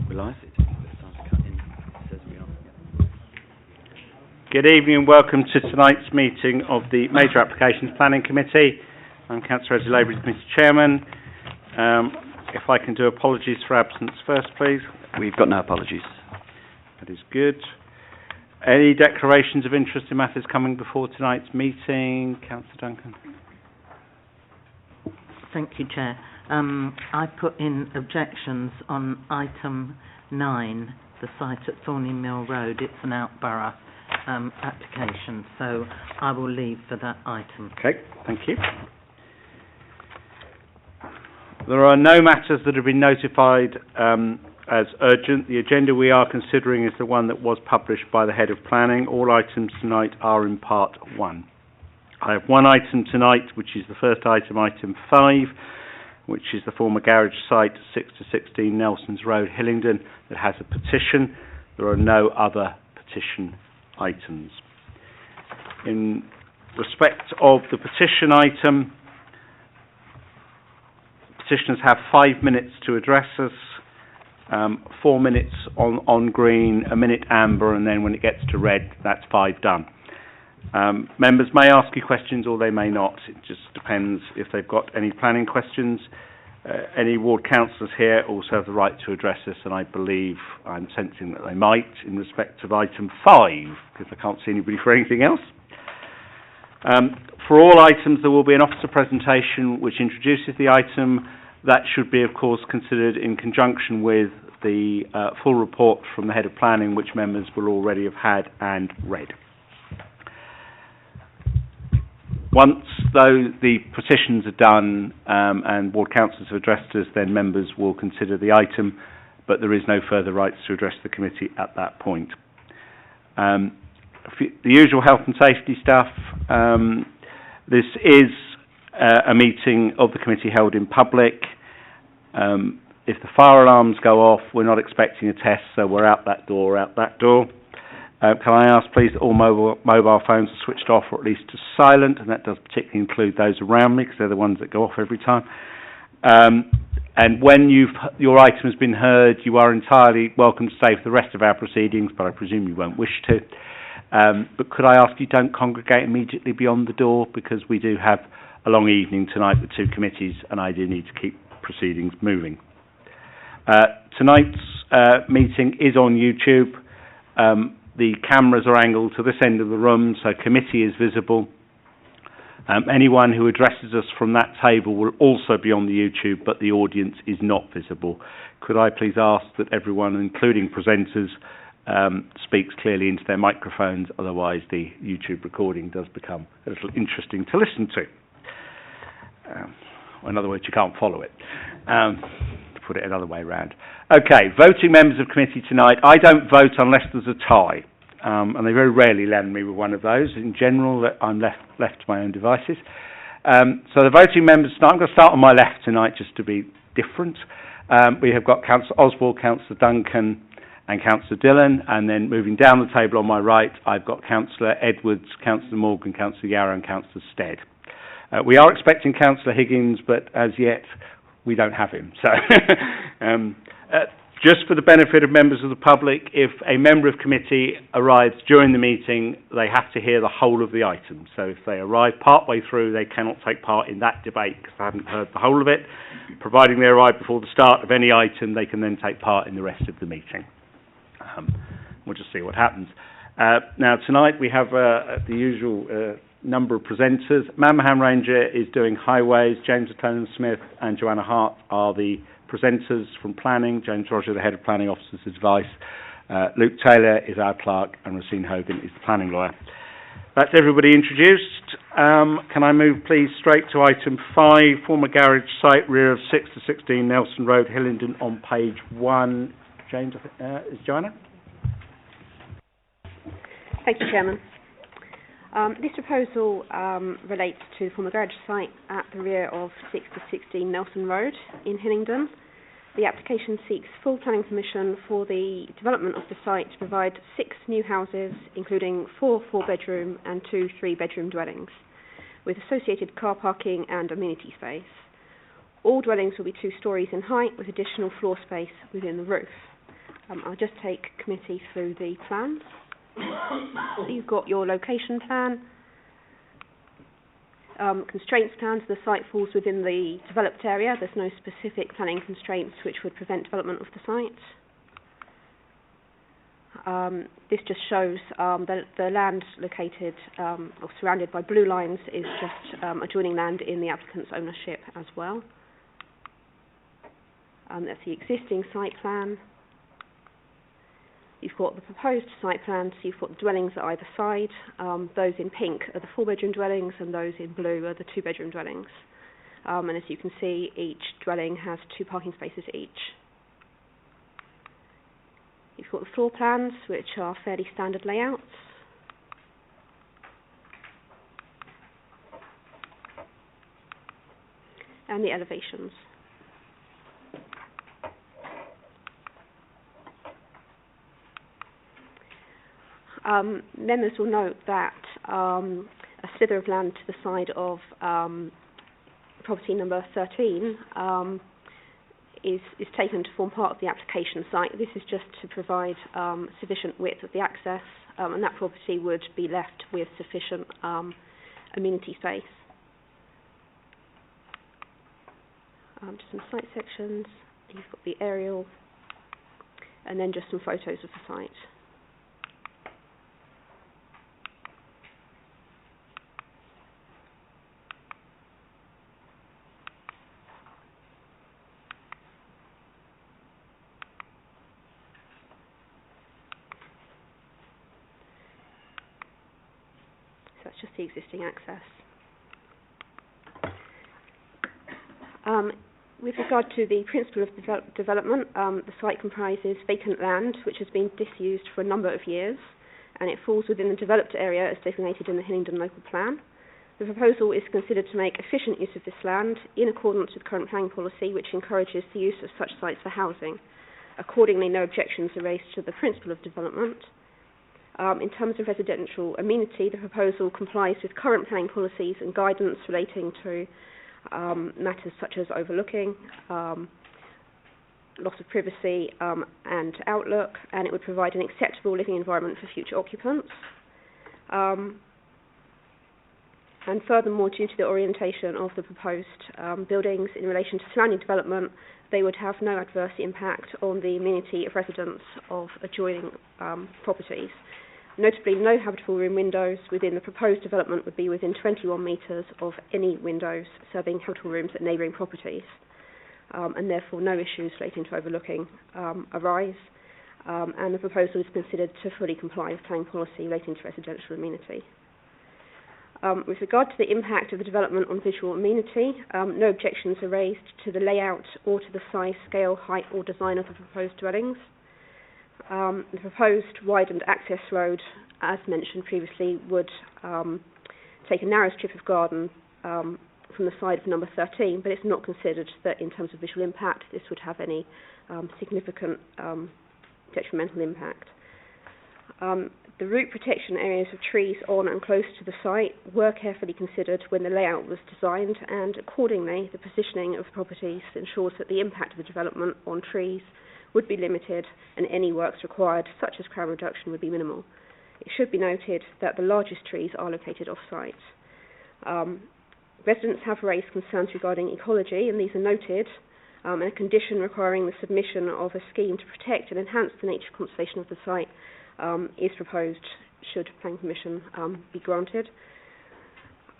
We're live. Good evening and welcome to tonight's meeting of the Major Applications Planning Committee. I'm Councillor Ezra Labour, Mr Chairman. If I can do apologies for absence first, please. We've got no apologies. That is good. Any declarations of interest in matters coming before tonight's meeting? Councillor Duncan. Thank you, Chair. I put in objections on item 9, the site at Thorny Mill Road. It's an out-borough application, so I will leave for that item. Okay, thank you. There are no matters that have been notified as urgent. The agenda we are considering is the one that was published by the Head of Planning. All items tonight are in Part 1. I have one item tonight, which is the first item, item 5, which is the former garage site, 6 to 16 Nelsons Road, Hillingdon, that has a petition. There are no other petition items. In respect of the petition item, petitioners have 5 minutes to address us, 4 minutes on green, a minute amber, and then when it gets to red, that's 5 done. Members may ask you questions or they may not. It just depends if they've got any planning questions. Any ward councillors here also have the right to address us, and I believe I'm sensing that they might in respect of item 5, because I can't see anybody for anything else. For all items, there will be an officer presentation which introduces the item. That should be, of course, considered in conjunction with the full report from the Head of Planning, which members will already have had and read. Once, though, the petitions are done and ward councillors have addressed us, then members will consider the item, but there is no further rights to address the committee at that point. The usual health and safety stuff. This is a meeting of the committee held in public. If the fire alarms go off, we're not expecting a test, so we're out that door. Can I ask, please, that all mobile phones are switched off or at least to silent, and that does particularly include those around me because they're the ones that go off every time. And when your item has been heard, you are entirely welcome to stay for the rest of our proceedings, but I presume you won't wish to. But could I ask you don't congregate immediately beyond the door, because we do have a long evening tonight with 2 committees and I do need to keep proceedings moving. Tonight's meeting is on YouTube. The cameras are angled to this end of the room, so committee is visible. Anyone who addresses us from that table will also be on the YouTube, but the audience is not visible. Could I please ask that everyone, including presenters, speaks clearly into their microphones, otherwise the YouTube recording does become a little interesting to listen to. In other words, you can't follow it. To put it another way around. Okay, voting members of committee tonight. I don't vote unless there's a tie, and they very rarely land me with one of those. In general, I'm left to my own devices. So the voting members tonight, I'm going to start on my left tonight just to be different. We have got Councillor Oswald, Councillor Duncan and Councillor Dillon, and then moving down the table on my right, I've got Councillor Edwards, Councillor Morgan, Councillor Yarrow and Councillor Stead. We are expecting Councillor Higgins, but as yet we don't have him. So just for the benefit of members of the public, if a member of committee arrives during the meeting, they have to hear the whole of the item. So if they arrive partway through, they cannot take part in that debate because they haven't heard the whole of it. Providing they arrive before the start of any item, they can then take part in the rest of the meeting. We'll just see what happens. Now, tonight we have the usual number of presenters. Manmahan Ranger is doing highways. James O'Connor-Smith and Joanna Hart are the presenters from planning. James Roger, the head of planning officer's advice. Luke Taylor is our clerk, and Racine Hogan is the planning lawyer. That's everybody introduced. Can I move, please, straight to item 5, former garage site, rear of 6 to 16 Nelson Road, Hillingdon, on page 1. James, is Joanna? Thank you, Chairman. This proposal relates to the former garage site at the rear of 6 to 16 Nelson Road in Hillingdon. The application seeks full planning permission for the development of the site to provide 6 new houses, including 4 4-bedroom and 2 3-bedroom dwellings, with associated car parking and amenity space. All dwellings will be 2 stories in height with additional floor space within the roof. I'll just take committee through the plans. So you've got your location plan, constraints plans. The site falls within the developed area. There's no specific planning constraints which would prevent development of the site. This just shows the land located or surrounded by blue lines is just adjoining land in the applicant's ownership as well. That's the existing site plan. You've got the proposed site plan, so you've got the dwellings at either side. Those in pink are the 4-bedroom dwellings and those in blue are the 2-bedroom dwellings. And as you can see, each dwelling has 2 parking spaces each. You've got the floor plans, which are fairly standard layouts. And the elevations. Members will note that a slither of land to the side of property number 13 is taken to form part of the application site. This is just to provide sufficient width of the access, and that property would be left with sufficient amenity space. Just some site sections. You've got the aerial, and then just some photos of the site. That's just the existing access. With regard to the principle of development, the site comprises vacant land which has been disused for a number of years, and it falls within the developed area as designated in the Hillingdon local plan. The proposal is considered to make efficient use of this land in accordance with current planning policy, which encourages the use of such sites for housing. Accordingly, no objections are raised to the principle of development. In terms of residential amenity, the proposal complies with current planning policies and guidance relating to matters such as overlooking, loss of privacy and outlook, and it would provide an acceptable living environment for future occupants. And furthermore, due to the orientation of the proposed buildings in relation to surrounding development, they would have no adverse impact on the amenity of residents of adjoining properties. Notably, no habitable room windows within the proposed development would be within 21 metres of any windows serving habitable rooms at neighbouring properties, and therefore no issues relating to overlooking arise, and the proposal is considered to fully comply with planning policy relating to residential amenity. With regard to the impact of the development on visual amenity, no objections are raised to the layout or to the size, scale, height or design of the proposed dwellings. The proposed widened access road, as mentioned previously, would take a narrow strip of garden from the side of number 13, but it's not considered that in terms of visual impact this would have any significant detrimental impact. The root protection areas of trees on and close to the site were carefully considered when the layout was designed, and accordingly the positioning of the properties ensures that the impact of the development on trees would be limited and any works required, such as crown reduction, would be minimal. It should be noted that the largest trees are located off-site. Residents have raised concerns regarding ecology, and these are noted, and a condition requiring the submission of a scheme to protect and enhance the nature conservation of the site is proposed should planning permission be granted.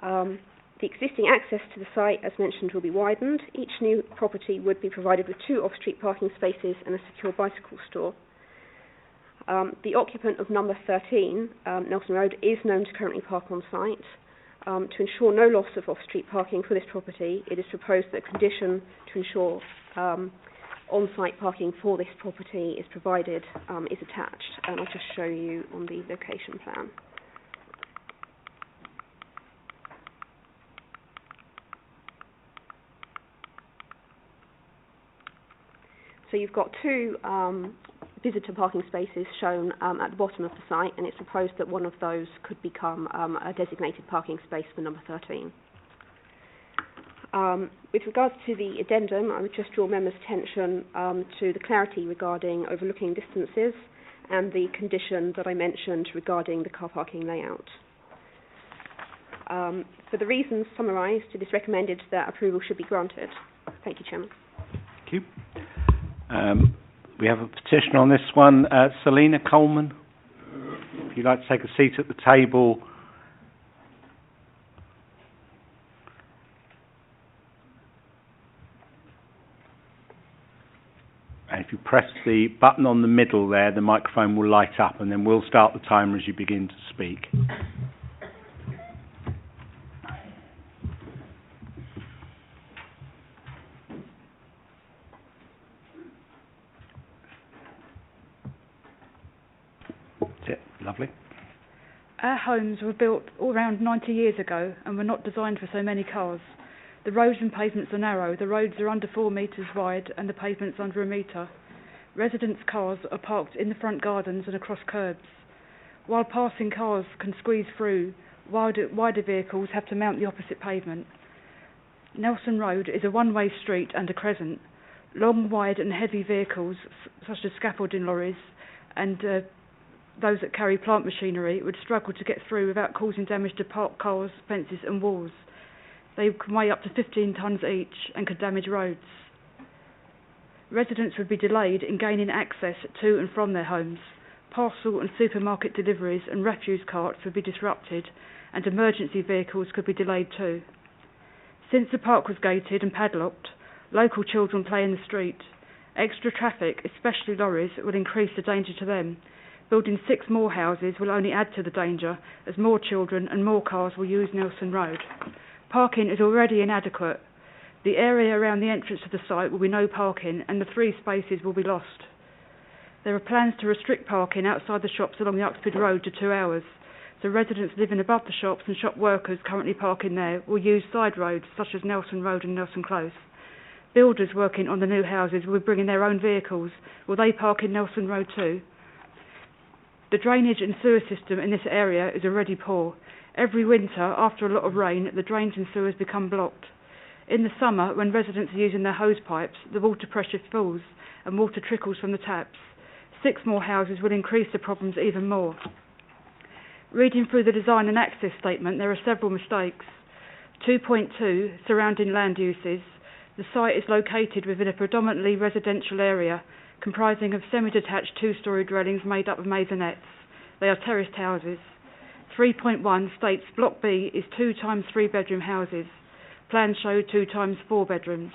The existing access to the site, as mentioned, will be widened. Each new property would be provided with 2 off-street parking spaces and a secure bicycle store. The occupant of number 13, Nelson Road, is known to currently park on site. To ensure no loss of off-street parking for this property, it is proposed that a condition to ensure on-site parking for this property is provided is attached, and I'll just show you on the location plan. So you've got 2 visitor parking spaces shown at the bottom of the site, and it's proposed that one of those could become a designated parking space for number 13. With regards to the addendum, I would just draw members' attention to the clarity regarding overlooking distances and the condition that I mentioned regarding the car parking layout. For the reasons summarised, it is recommended that approval should be granted. Thank you, Chairman. Thank you. We have a petition on this one. Selina Coleman, if you'd like to take a seat at the table. And if you press the button on the middle there, the microphone will light up, and then we'll start the timer as you begin to speak. That's it. Lovely. Our homes were built all around 90 years ago and were not designed for so many cars. The roads and pavements are narrow, the roads are under 4 metres wide and the pavements under 1 metre. Residents' cars are parked in the front gardens and across curbs. While passing cars can squeeze through, wider vehicles have to mount the opposite pavement. Nelson Road is a one-way street and a crescent. Long, wide and heavy vehicles, such as scaffolding lorries and those that carry plant machinery, would struggle to get through without causing damage to parked cars, fences and walls. They can weigh up to 15 tonnes each and could damage roads. Residents would be delayed in gaining access to and from their homes. Parcel and supermarket deliveries and refuse carts would be disrupted, and emergency vehicles could be delayed too. Since the park was gated and padlocked, local children play in the street. Extra traffic, especially lorries, will increase the danger to them. Building 6 more houses will only add to the danger, as more children and more cars will use Nelson Road. Parking is already inadequate. The area around the entrance to the site will be no parking, and the 3 spaces will be lost. There are plans to restrict parking outside the shops along the Uxbridge Road to 2 hours, so residents living above the shops and shop workers currently parking there will use side roads such as Nelson Road and Nelson Close. Builders working on the new houses will be bringing their own vehicles. Will they park in Nelson Road too? The drainage and sewer system in this area is already poor. Every winter, after a lot of rain, the drains and sewers become blocked. In the summer, when residents are using their hose pipes, the water pressure falls and water trickles from the taps. 6 more houses will increase the problems even more. Reading through the design and access statement, there are several mistakes. 2.2, surrounding land uses. The site is located within a predominantly residential area, comprising of semi-detached 2-storey dwellings made up of maisonettes. They are terraced houses. 3.1 states Block B is 2 times 3 bedroom houses. Plans show 2 times 4 bedrooms.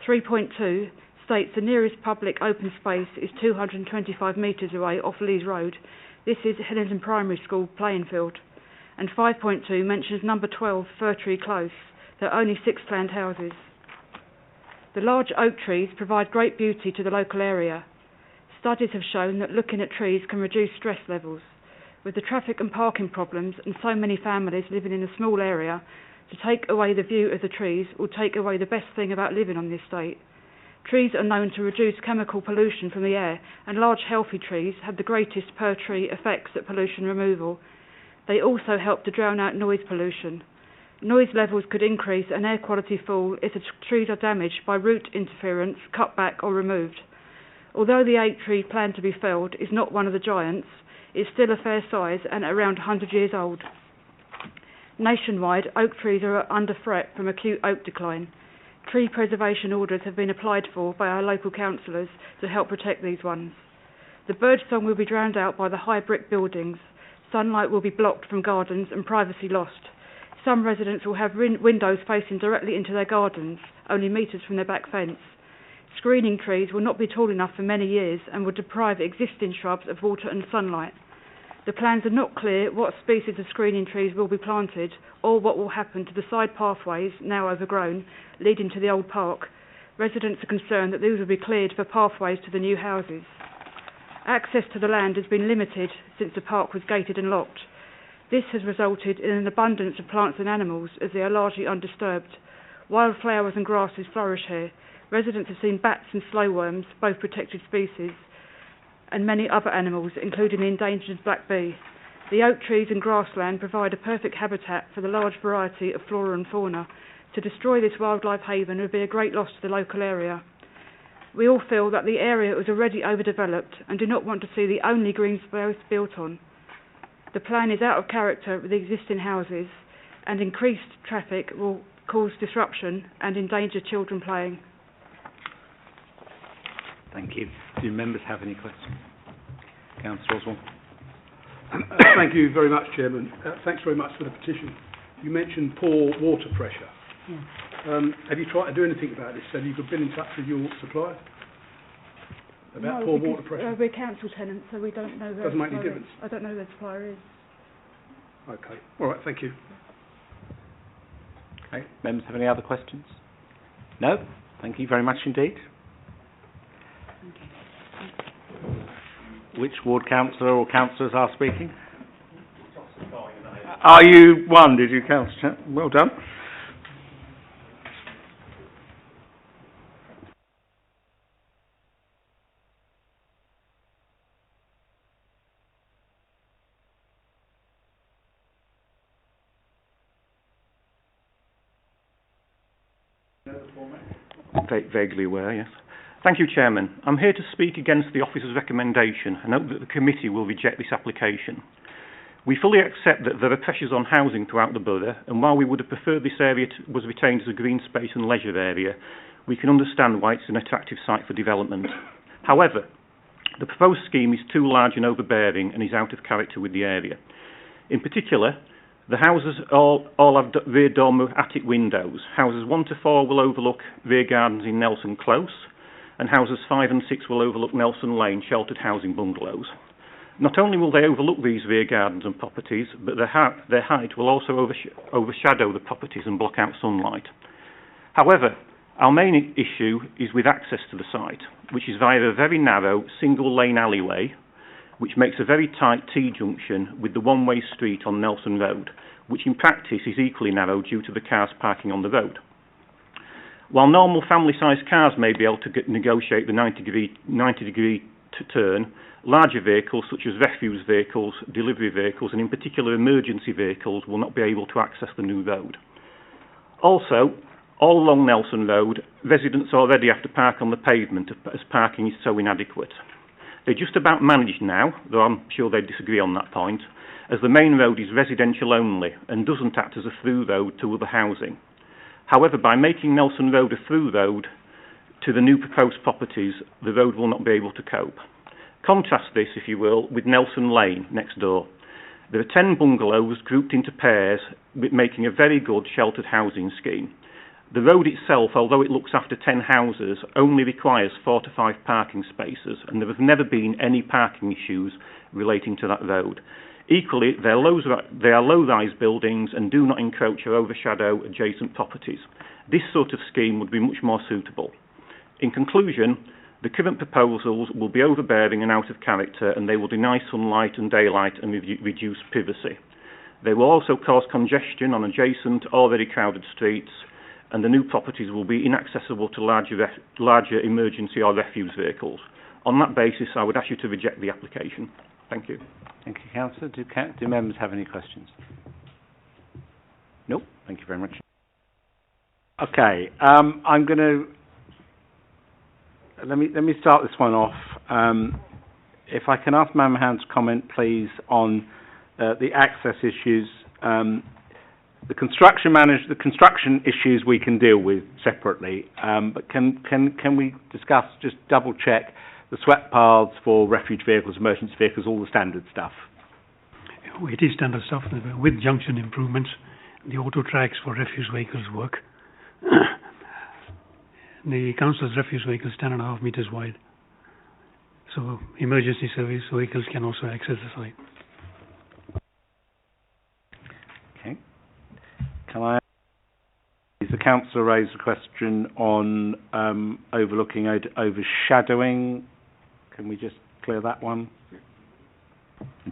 3.2 states the nearest public open space is 225 metres away off Lees Road. This is Hillingdon Primary School playing field. And 5.2 mentions number 12 Fir Tree Close. There are only 6 planned houses. The large oak trees provide great beauty to the local area. Studies have shown that looking at trees can reduce stress levels. With the traffic and parking problems and so many families living in a small area, to take away the view of the trees will take away the best thing about living on the estate. Trees are known to reduce chemical pollution from the air, and large healthy trees have the greatest per tree effects at pollution removal. They also help to drown out noise pollution. Noise levels could increase and air quality fall if the trees are damaged by root interference, cut back or removed. Although the oak tree planned to be felled is not one of the giants, it's still a fair size and around 100 years old. Nationwide, oak trees are under threat from acute oak decline. Tree preservation orders have been applied for by our local councillors to help protect these ones. The birdsong will be drowned out by the high brick buildings. Sunlight will be blocked from gardens and privacy lost. Some residents will have windows facing directly into their gardens, only metres from their back fence. Screening trees will not be tall enough for many years and will deprive existing shrubs of water and sunlight. The plans are not clear what species of screening trees will be planted or what will happen to the side pathways, now overgrown, leading to the old park. Residents are concerned that these will be cleared for pathways to the new houses. Access to the land has been limited since the park was gated and locked. This has resulted in an abundance of plants and animals as they are largely undisturbed. Wildflowers and grasses flourish here. Residents have seen bats and slowworms, both protected species, and many other animals, including the endangered black bee. The oak trees and grassland provide a perfect habitat for the large variety of flora and fauna. To destroy this wildlife haven would be a great loss to the local area. We all feel that the area is already overdeveloped and do not want to see the only green space built on. The plan is out of character with the existing houses, and increased traffic will cause disruption and endanger children playing. Thank you. Do members have any questions? Councillor Oswald. Thank you very much, Chairman. Thanks very much for the petition. You mentioned poor water pressure. Yes. Have you tried to do anything about this? Have you been in touch with your supplier about poor water pressure? We're council tenants, so we don't know. Doesn't make any difference. I don't know who the supplier is. Okay. All right. Thank you. Okay. Members have any other questions? No? Thank you very much indeed. Which ward councillor or councillors are speaking? Are you one, did you, Councillor? Well done. Vaguely aware, yes. Thank you, Chairman. I'm here to speak against the officer's recommendation and hope that the committee will reject this application. We fully accept that there are pressures on housing throughout the borough, and while we would have preferred this area was retained as a green space and leisure area, we can understand why it's an attractive site for development. However, the proposed scheme is too large and overbearing and is out of character with the area. In particular, the houses all have rear dormer attic windows. Houses 1 to 4 will overlook rear gardens in Nelson Close, and houses 5 and 6 will overlook Nelson Lane sheltered housing bungalows. Not only will they overlook these rear gardens and properties, but their height will also overshadow the properties and block out sunlight. However, our main issue is with access to the site, which is via a very narrow single-lane alleyway, which makes a very tight T-junction with the one-way street on Nelson Road, which in practice is equally narrow due to the cars parking on the road. While normal family-sized cars may be able to negotiate the 90-degree turn, larger vehicles such as refuse vehicles, delivery vehicles and in particular emergency vehicles will not be able to access the new road. Also, all along Nelson Road, residents already have to park on the pavement as parking is so inadequate. They're just about managed now, though I'm sure they disagree on that point, as the main road is residential only and doesn't act as a through road to other housing. However, by making Nelson Road a through road to the new proposed properties, the road will not be able to cope. Contrast this, if you will, with Nelson Lane next door. There are 10 bungalows grouped into pairs, making a very good sheltered housing scheme. The road itself, although it looks after 10 houses, only requires 4 to 5 parking spaces, and there have never been any parking issues relating to that road. Equally, they are low-rise buildings and do not encroach or overshadow adjacent properties. This sort of scheme would be much more suitable. In conclusion, the current proposals will be overbearing and out of character, and they will deny sunlight and daylight and reduce privacy. They will also cause congestion on adjacent, already crowded streets, and the new properties will be inaccessible to larger emergency or refuse vehicles. On that basis, I would ask you to reject the application. Thank you. Thank you, Councillor. Do members have any questions? No. Thank you very much. Okay. I'm going to let me start this one off. If I can ask Mamman to comment, please, on the access issues. The construction issues we can deal with separately, but can we discuss, just double check the swept paths for refuge vehicles, emergency vehicles, all the standard stuff? It is standard stuff with junction improvements. The auto tracks for refuse vehicles work. The council's refuse vehicles 10.5 meters wide, so emergency service vehicles can also access the site. Okay. Can I ask the councillor raise a question on overlooking, overshadowing? Can we just clear that one?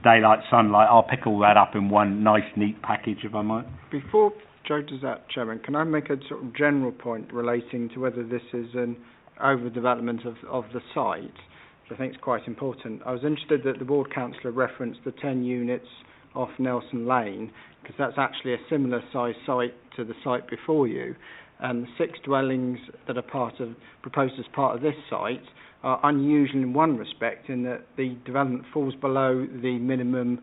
Daylight, sunlight, I'll pick all that up in one nice, neat package, if I might. Before Joe does that, Chairman, can I make a sort of general point relating to whether this is an overdevelopment of the site, which I think is quite important. I was interested that the ward councillor referenced the 10 units off Nelson Lane, because that's actually a similar size site to the site before you. And the 6 dwellings that are proposed as part of this site are unusual in one respect, in that the development falls below the minimum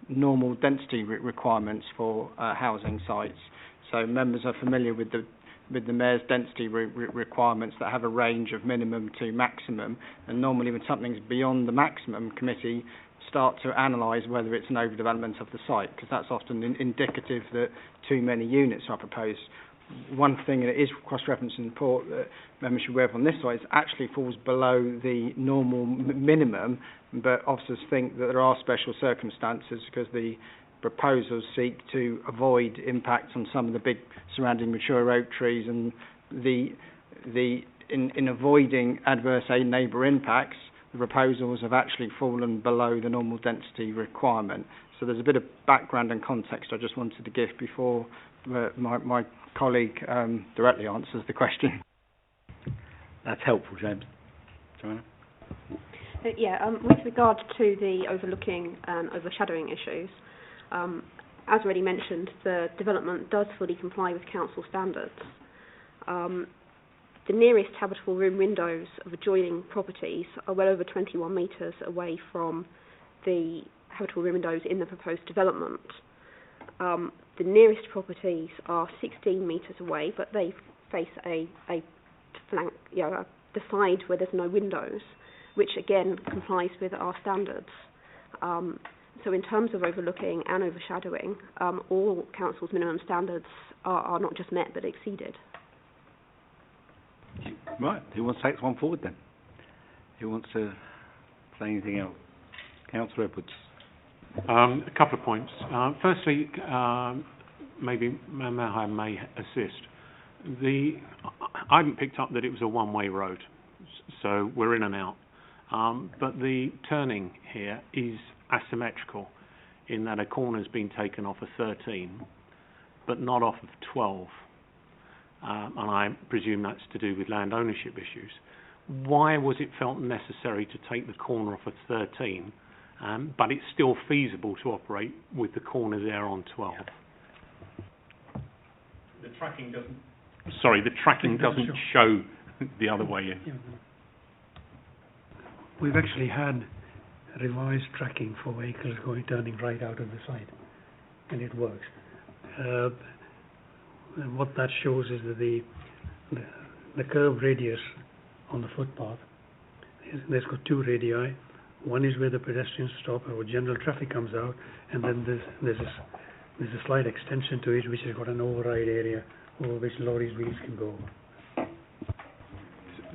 normal density requirements for housing sites. So members are familiar with the Mayor's density requirements that have a range of minimum to maximum, and normally when something's beyond the maximum, committee start to analyse whether it's an overdevelopment of the site, because that's often indicative that too many units are proposed. One thing, and it is cross-referenced in the report that members should be aware of on this side, is actually falls below the normal minimum, but officers think that there are special circumstances because the proposals seek to avoid impacts on some of the big surrounding mature oak trees, and in avoiding adverse neighbour impacts, the proposals have actually fallen below the normal density requirement. So there's a bit of background and context I just wanted to give before my colleague directly answers the question. That's helpful, James. Joanna? With regard to the overlooking and overshadowing issues, as already mentioned, the development does fully comply with council standards. The nearest habitable room windows of adjoining properties are well over 21 metres away from the habitable room windows in the proposed development. The nearest properties are 16 metres away, but they face a flank, the side where there's no windows, which again complies with our standards. So in terms of overlooking and overshadowing, all council's minimum standards are not just met but exceeded. Right, who wants to take one forward then? Who wants to say anything else? Councillor Edwards. A couple of points. Firstly, maybe I may assist. I haven't picked up that it was a one-way road, so we're in and out. But the turning here is asymmetrical in that a corner's been taken off of 13, but not off of 12. And I presume that's to do with land ownership issues. Why was it felt necessary to take the corner off of 13, but it's still feasible to operate with the corner there on 12? The tracking doesn't show the other way in. We've actually had revised tracking for vehicles turning right out of the site, and it works. And what that shows is that the curved radius on the footpath, there's got 2 radii. One is where the pedestrians stop or general traffic comes out, and then there's a slight extension to it which has got an override area over which lorries' wheels can go over.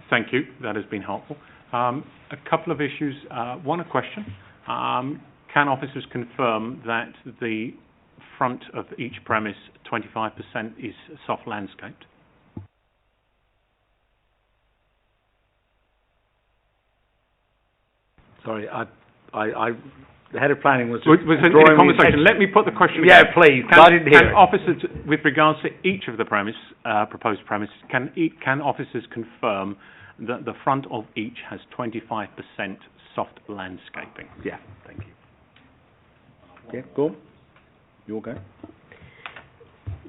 Thank you, that has been helpful. A couple of issues. One, a question. Can officers confirm that the front of each premise, 25% is soft landscaped? Sorry, the head of planning was in a conversation. Let me put the question again. Yeah, please. I didn't hear it. Officers, with regards to each of the proposed premises, can officers confirm that the front of each has 25% soft landscaping? Yeah, thank you. Yeah, go on. You'll go.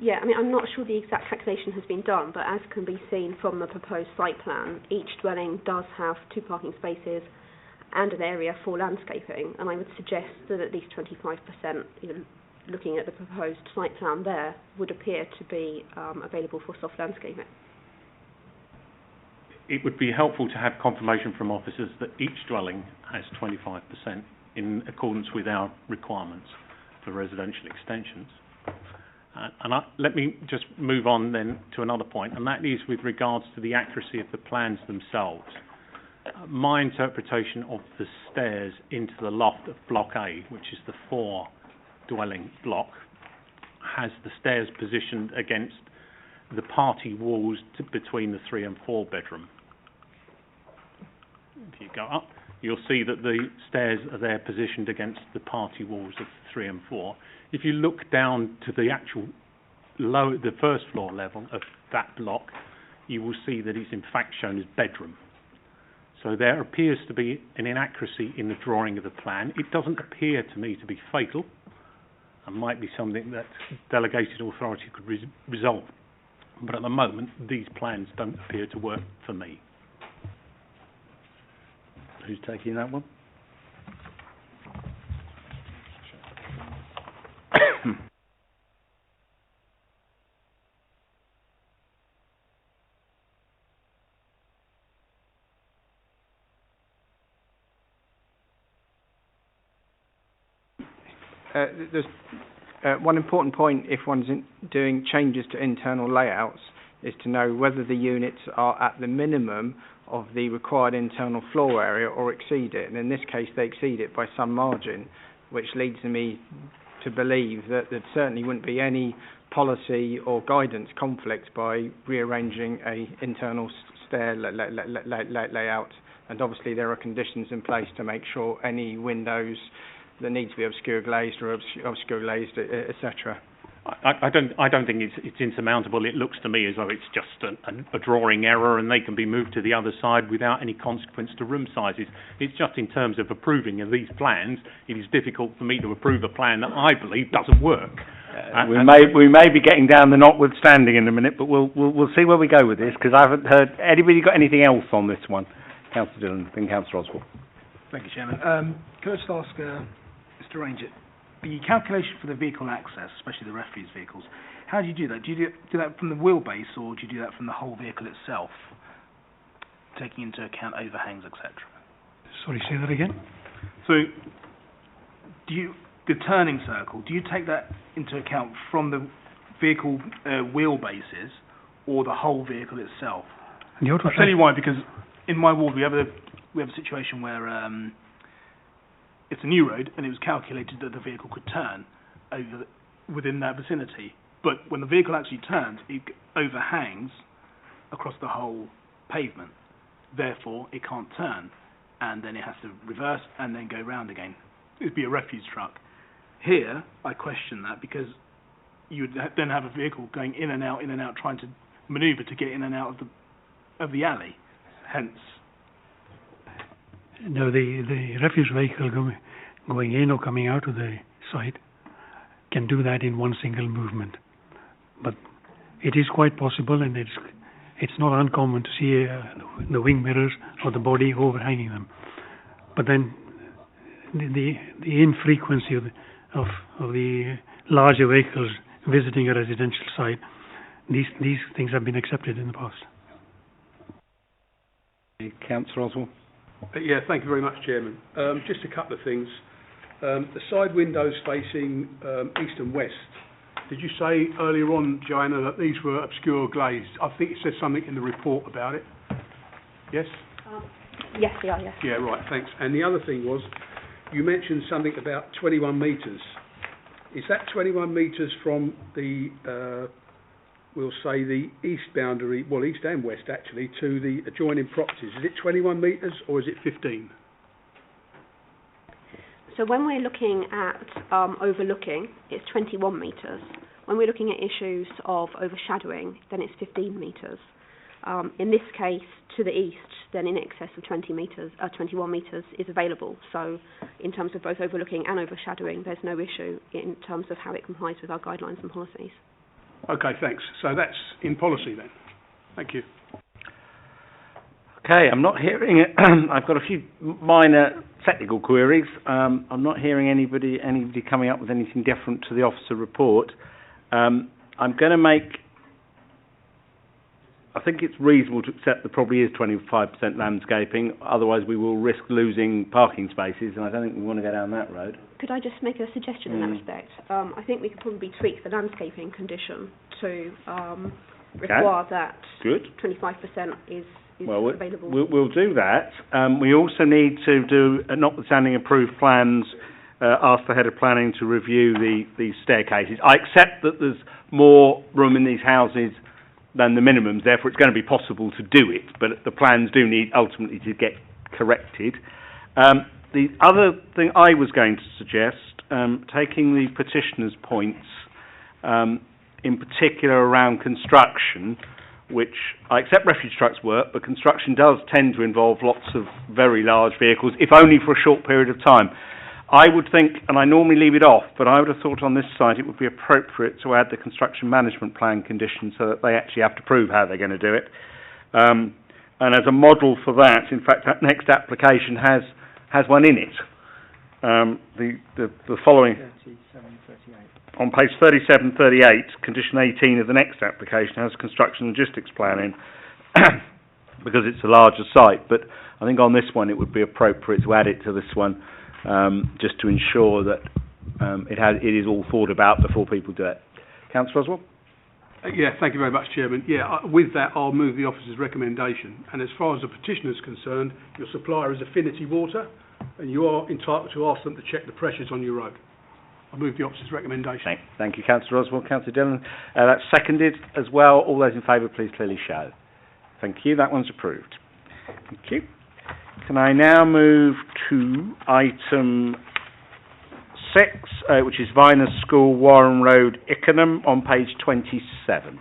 Yeah, I mean, I'm not sure the exact calculation has been done, but as can be seen from the proposed site plan, each dwelling does have 2 parking spaces and an area for landscaping, and I would suggest that at least 25%, looking at the proposed site plan there, would appear to be available for soft landscaping. It would be helpful to have confirmation from officers that each dwelling has 25% in accordance with our requirements for residential extensions. Let me just move on then to another point, and that is with regards to the accuracy of the plans themselves. My interpretation of the stairs into the loft of Block A, which is the 4-dwelling block, has the stairs positioned against the party walls between the 3 and 4 bedroom. If you go up, you'll see that the stairs are there positioned against the party walls of 3 and 4. If you look down to the actual the first floor level of that block, you will see that it's in fact shown as bedroom. So there appears to be an inaccuracy in the drawing of the plan. It doesn't appear to me to be fatal, and might be something that delegated authority could resolve. But at the moment, these plans don't appear to work for me. Who's taking that one? There's one important point if one's doing changes to internal layouts is to know whether the units are at the minimum of the required internal floor area or exceed it. And in this case, they exceed it by some margin, which leads me to believe that there certainly wouldn't be any policy or guidance conflict by rearranging a internal stair layout. And obviously there are conditions in place to make sure any windows that need to be obscure glazed or obscure glazed, etc. I don't think it's insurmountable. It looks to me as though it's just a drawing error, and they can be moved to the other side without any consequence to room sizes. It's just in terms of approving of these plans, it is difficult for me to approve a plan that I believe doesn't work. We may be getting down the notwithstanding in a minute, but we'll see where we go with this, because I haven't heard anybody got anything else on this one. Councillor Dillon, then Councillor Oswald. Thank you, Chairman. Can I just ask Mr. Ranger, the calculation for the vehicle access, especially the refuse vehicles, how do you do that? Do you do that from the wheelbase, or do you do that from the whole vehicle itself, taking into account overhangs, etc.? Sorry, say that again? So, the turning circle, do you take that into account from the vehicle wheelbases, or the whole vehicle itself? I'll tell you why, because in my ward we have a situation where it's a new road, and it was calculated that the vehicle could turn over within that vicinity. But when the vehicle actually turns, it overhangs across the whole pavement. Therefore, it can't turn, and then it has to reverse and then go round again. It would be a refuse truck. Here, I question that, because you would then have a vehicle going in and out, trying to manoeuvre to get in and out of the alley. Hence. No, the refuse vehicle going in or coming out of the site can do that in one single movement. But it is quite possible, and it's not uncommon to see the wing mirrors or the body overhanging them. But then the infrequency of the larger vehicles visiting a residential site, these things have been accepted in the past. Councillor Oswald. Yeah, thank you very much, Chairman. Just a couple of things. The side windows facing east and west, did you say earlier on, Joanna, that these were obscure glazed? I think it said something in the report about it. Yes? Yes, they are, yes. Yeah, right, thanks. And the other thing was, you mentioned something about 21 metres. Is that 21 metres from the, we'll say the east boundary, well, east and west actually, to the adjoining properties? Is it 21 metres or is it 15? So when we're looking at overlooking, it's 21 metres. When we're looking at issues of overshadowing, then it's 15 metres. In this case, to the east, then in excess of 21 metres is available. So in terms of both overlooking and overshadowing, there's no issue in terms of how it complies with our guidelines and policies. Okay, thanks. So that's in policy then. Thank you. Okay, I'm not hearing it. I've got a few minor technical queries. I'm not hearing anybody coming up with anything different to the officer report. I'm going to make... I think it's reasonable to accept there probably is 25% landscaping, otherwise we will risk losing parking spaces, and I don't think we want to go down that road. Could I just make a suggestion in that respect? I think we could probably tweak the landscaping condition to require that 25% is available. We'll do that. We also need to do, notwithstanding approved plans, ask the head of planning to review the staircases. I accept that there's more room in these houses than the minimums, therefore it's going to be possible to do it, but the plans do need ultimately to get corrected. The other thing I was going to suggest, taking the petitioner's points, in particular around construction, which I accept refuse trucks work, but construction does tend to involve lots of very large vehicles, if only for a short period of time. I would think, and I normally leave it off, but I would have thought on this site it would be appropriate to add the construction management plan condition so that they actually have to prove how they're going to do it. And as a model for that, in fact, that next application has one in it. The following, on page 37, 38, condition 18 of the next application has a construction logistics plan in, because it's a larger site. But I think on this one it would be appropriate to add it to this one, just to ensure that it is all thought about before people do it. Councillor Oswald? Yeah, thank you very much, Chairman. Yeah, with that, I'll move the officer's recommendation. And as far as the petitioner is concerned, your supplier is Affinity Water, and you are entitled to ask them to check the pressures on your road. I move the officer's recommendation. Thank you, Councillor Oswald. Councillor Dillon, that's seconded as well. All those in favour, please clearly show. Thank you. That one's approved. Thank you. Can I now move to item 6, which is Viner School, Warren Road, Ickenham, on page 27.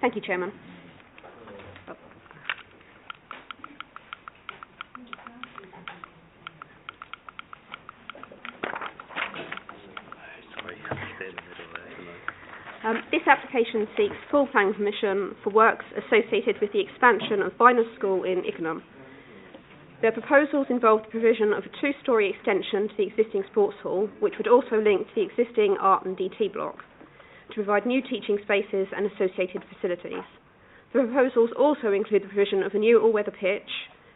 Thank you, Chairman. This application seeks full planning permission for works associated with the expansion of Viner School in Ickenham. Their proposals involve the provision of a 2-storey extension to the existing sports hall, which would also link to the existing art and DT block, to provide new teaching spaces and associated facilities. The proposals also include the provision of a new all-weather pitch,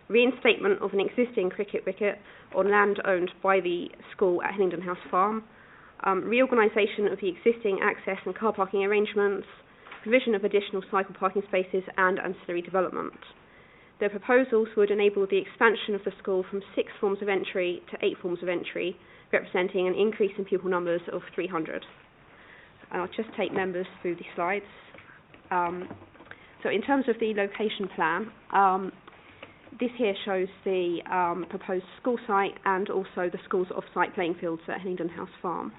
reinstatement of an existing cricket wicket on land owned by the school at Hillingdon House Farm, reorganisation of the existing access and car parking arrangements, provision of additional cycle parking spaces and ancillary development. Their proposals would enable the expansion of the school from 6 forms of entry to 8 forms of entry, representing an increase in pupil numbers of 300. I'll just take members through the slides. So in terms of the location plan, this here shows the proposed school site and also the school's off-site playing fields at Hillingdon House Farm.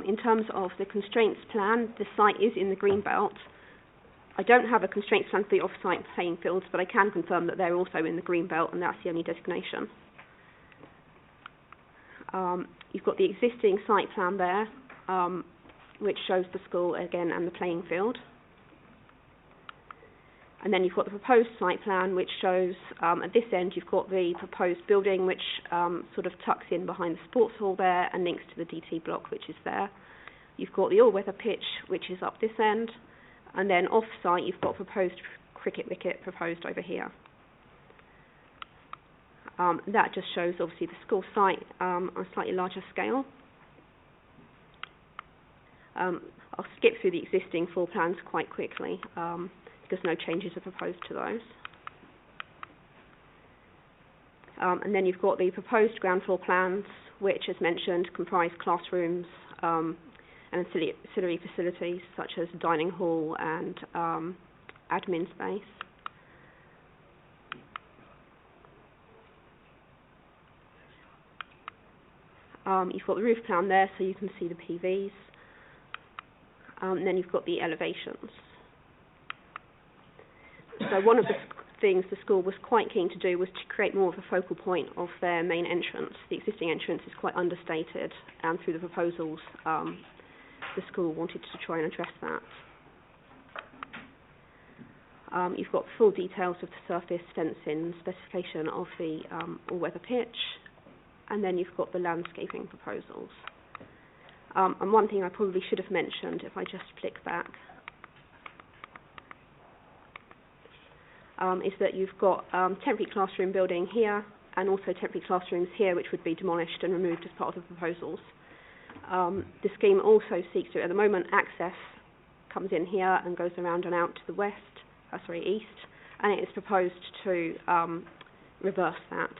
In terms of the constraints plan, the site is in the green belt. I don't have a constraints plan for the off-site playing fields, but I can confirm that they're also in the green belt, and that's the only designation. You've got the existing site plan there, which shows the school again and the playing field. And then you've got the proposed site plan, which shows at this end you've got the proposed building, which sort of tucks in behind the sports hall there and links to the DT block, which is there. You've got the all-weather pitch, which is up this end. And then off-site, you've got proposed cricket wicket proposed over here. That just shows, obviously, the school site on a slightly larger scale. I'll skip through the existing floor plans quite quickly because no changes are proposed to those. And then you've got the proposed ground floor plans, which, as mentioned, comprise classrooms and ancillary facilities such as dining hall and admin space. You've got the roof plan there so you can see the PVs. And then you've got the elevations. So one of the things the school was quite keen to do was to create more of a focal point of their main entrance. The existing entrance is quite understated, and through the proposals the school wanted to try and address that. You've got full details of the surface fencing specification of the all-weather pitch, and then you've got the landscaping proposals. And one thing I probably should have mentioned, if I just flick back, is that you've got temporary classroom building here and also temporary classrooms here, which would be demolished and removed as part of the proposals. The scheme also seeks to, at the moment, access comes in here and goes around and out to the east, and it is proposed to reverse that,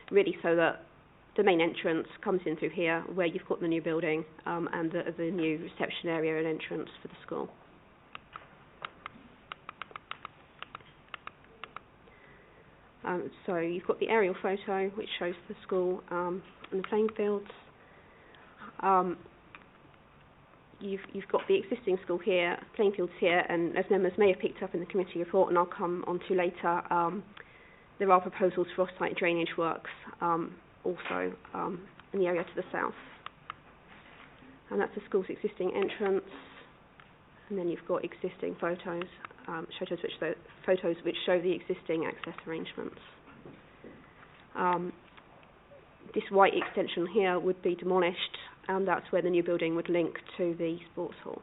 really so that the main entrance comes in through here, where you've got the new building and the new reception area and entrance for the school. So you've got the aerial photo, which shows the school and the playing fields. you've got the existing school here, playing fields here, and as members may have picked up in the committee report, and I'll come on to later, there are proposals for off-site drainage works also in the area to the south. And that's the school's existing entrance, and then you've got existing photos, photos which show the existing access arrangements. This white extension here would be demolished, and that's where the new building would link to the sports hall.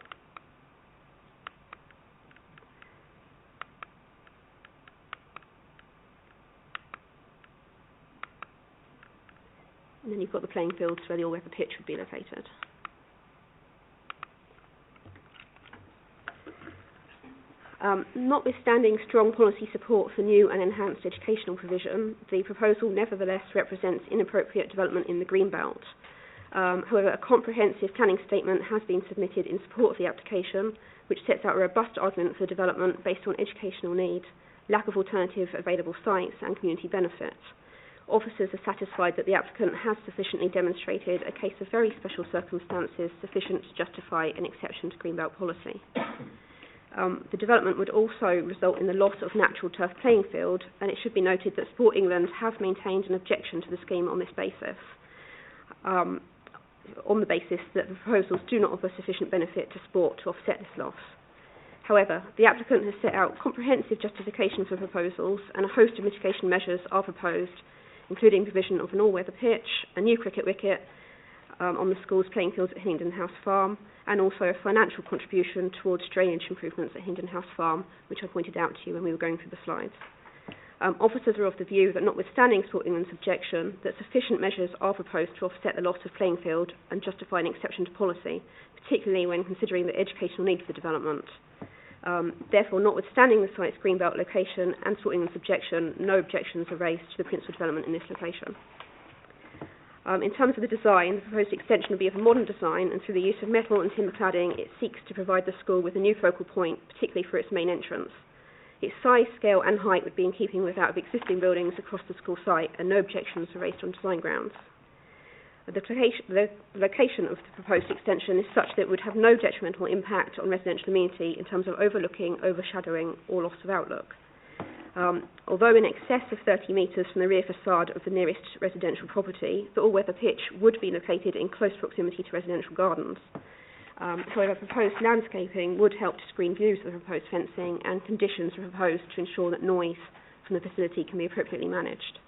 And then you've got the playing fields where the all-weather pitch would be located. Notwithstanding strong policy support for new and enhanced educational provision, the proposal nevertheless represents inappropriate development in the Greenbelt. However, a comprehensive planning statement has been submitted in support of the application, which sets out a robust argument for development based on educational need, lack of alternative available sites and community benefit. Officers are satisfied that the applicant has sufficiently demonstrated a case of very special circumstances sufficient to justify an exception to Greenbelt policy. The development would also result in the loss of natural turf playing field, and it should be noted that Sport England have maintained an objection to the scheme on this basis, on the basis that the proposals do not offer sufficient benefit to sport to offset this loss. However, the applicant has set out comprehensive justification for proposals, and a host of mitigation measures are proposed, including provision of an all-weather pitch, a new cricket wicket on the school's playing fields at Hillingdon House Farm, and also a financial contribution towards drainage improvements at Hillingdon House Farm, which I pointed out to you when we were going through the slides. Officers are of the view that notwithstanding Sport England's objection, that sufficient measures are proposed to offset the loss of playing field and justify an exception to policy, particularly when considering the educational need for the development. Therefore, notwithstanding the site's Greenbelt location and Sport England's objection, no objections are raised to the principal development in this location. In terms of the design, the proposed extension will be of a modern design, and through the use of metal and timber cladding, it seeks to provide the school with a new focal point, particularly for its main entrance. Its size, scale and height would be in keeping with that of existing buildings across the school site, and no objections are raised on design grounds. The location of the proposed extension is such that it would have no detrimental impact on residential amenity in terms of overlooking, overshadowing or loss of outlook. Although in excess of 30 metres from the rear facade of the nearest residential property, the all-weather pitch would be located in close proximity to residential gardens. However, proposed landscaping would help to screen views of the proposed fencing, and conditions are proposed to ensure that noise from the facility can be appropriately managed.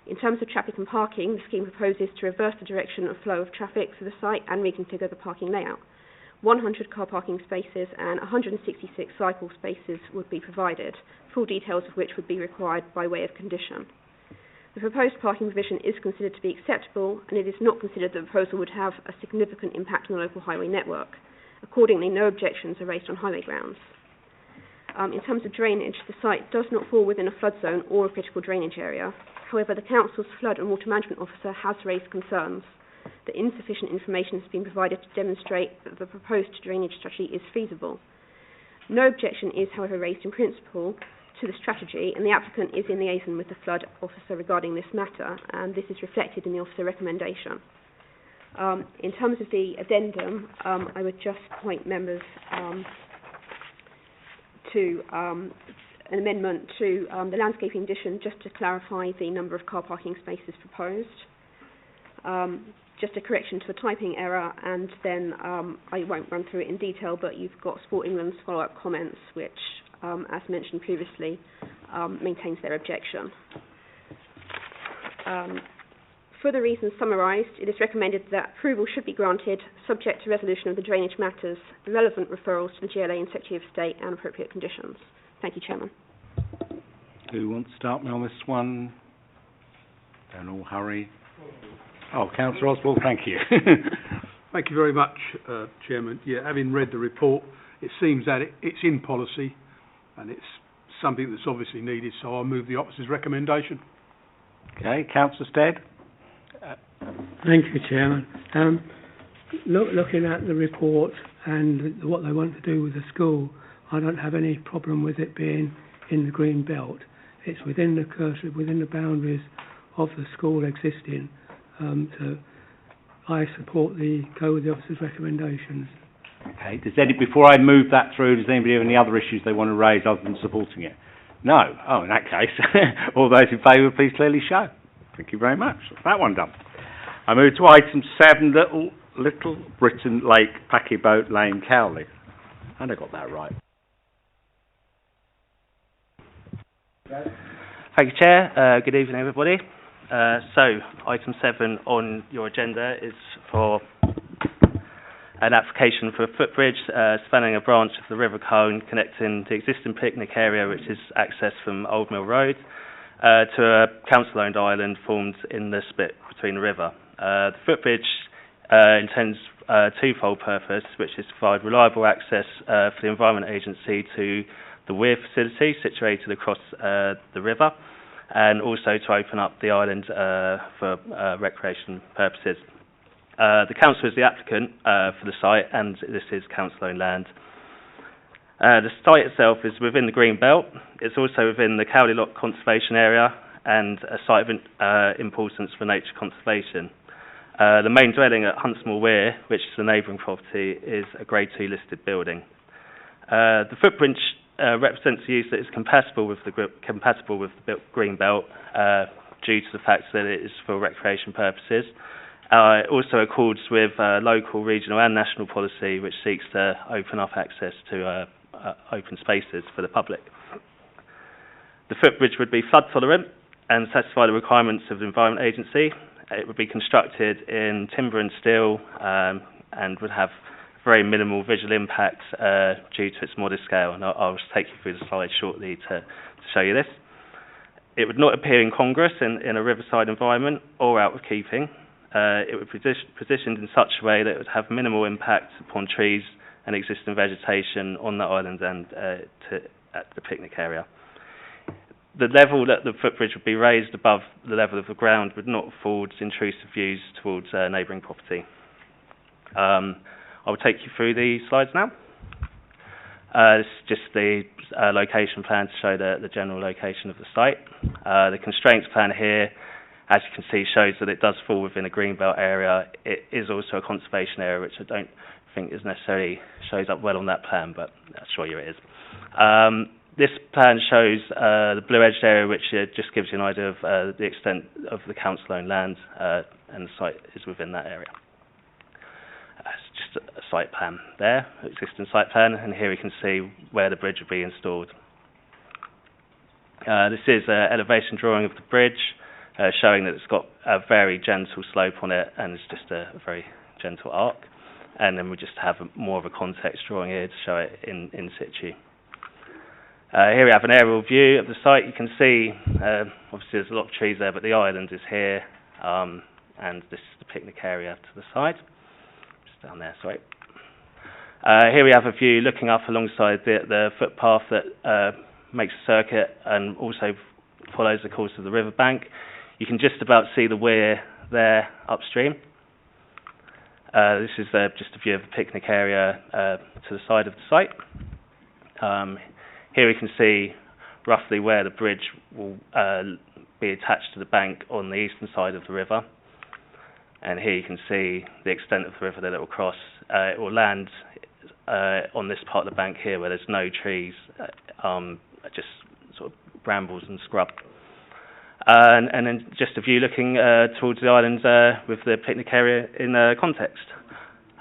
In terms of traffic and parking, the scheme proposes to reverse the direction of flow of traffic through the site and reconfigure the parking layout. 100 car parking spaces and 166 cycle spaces would be provided, full details of which would be required by way of condition. The proposed parking provision is considered to be acceptable, and it is not considered that the proposal would have a significant impact on the local highway network. Accordingly, no objections are raised on highway grounds. In terms of drainage, the site does not fall within a flood zone or a critical drainage area. However, the Council's Flood and Water Management Officer has raised concerns that insufficient information has been provided to demonstrate that the proposed drainage strategy is feasible. No objection is, however, raised in principle to the strategy, and the applicant is in liaison with the Flood Officer regarding this matter, and this is reflected in the Officer recommendation. In terms of the addendum, I would just point members to an amendment to the landscaping addition, just to clarify the number of car parking spaces proposed. Just a correction to a typing error, and then I won't run through it in detail, but you've got Sport England's follow-up comments, which, as mentioned previously, maintains their objection. For the reasons summarised, it is recommended that approval should be granted, subject to resolution of the drainage matters, the relevant referrals to the GLA and Secretary of State, and appropriate conditions. Thank you, Chairman. Who wants to start me on this one? Don't all hurry. Oh, Councillor Oswald, thank you. Thank you very much, Chairman. Yeah, having read the report, it seems that it's in policy and it's something that's obviously needed, so I'll move the officer's recommendation. Okay, Councillor Stead. Thank you, Chairman. Looking at the report and what they want to do with the school, I don't have any problem with it being in the green belt. It's within the boundaries of the school existing. So I go with the officer's recommendations. Okay, before I move that through, does anybody have any other issues they want to raise other than supporting it? No? Oh, in that case, all those in favour, please clearly show. Thank you very much. That's that one done. I move to item 7, Little Britain Lake, Packy Boat Lane, Cowley. And I got that right. Thank you, Chair. Good evening, everybody. So, item 7 on your agenda is for an application for a footbridge spanning a branch of the River Colne connecting the existing picnic area, which is accessed from Old Mill Road, to a council-owned island formed in the spit between the river. The footbridge intends a twofold purpose, which is to provide reliable access for the Environment Agency to the weir facility situated across the river, and also to open up the island for recreation purposes. The council is the applicant for the site, and this is council-owned land. The site itself is within the green belt. It's also within the Cowley Lock Conservation Area and a site of importance for nature conservation. The main dwelling at Huntsmore Weir, which is the neighbouring property, is a Grade 2 listed building. The footbridge represents a use that is compatible with the green belt due to the fact that it is for recreation purposes. It also accords with local, regional and national policy which seeks to open up access to open spaces for the public. The footbridge would be flood tolerant and satisfy the requirements of the Environment Agency. It would be constructed in timber and steel and would have very minimal visual impact due to its modest scale, and I'll take you through the slide shortly to show you this. It would not appear incongruous in a riverside environment or out of keeping. It would be positioned in such a way that it would have minimal impact upon trees and existing vegetation on the island and at the picnic area. The level that the footbridge would be raised above the level of the ground would not afford intrusive views towards neighbouring property. I'll take you through the slides now. This is just the location plan to show the general location of the site. The constraints plan here, as you can see, shows that it does fall within a greenbelt area. It is also a conservation area, which I don't think is necessarily shows up well on that plan, but I assure you it is. This plan shows the blue-edged area, which just gives you an idea of the extent of the council-owned land, and the site is within that area. It's just a site plan there, existing site plan, and here we can see where the bridge would be installed. This is an elevation drawing of the bridge, showing that it's got a very gentle slope on it, and it's just a very gentle arc. And then we just have more of a context drawing here to show it in situ. Here we have an aerial view of the site. You can see, obviously there's a lot of trees there, but the island is here, and this is the picnic area to the side. Just down there, sorry. Here we have a view looking up alongside the footpath that makes a circuit and also follows the course of the riverbank. You can just about see the weir there upstream. This is just a view of the picnic area to the side of the site. Here we can see roughly where the bridge will be attached to the bank on the eastern side of the river. And here you can see the extent of the river that it will cross. It will land on this part of the bank here where there's no trees, just sort of brambles and scrub. And then just a view looking towards the island with the picnic area in context.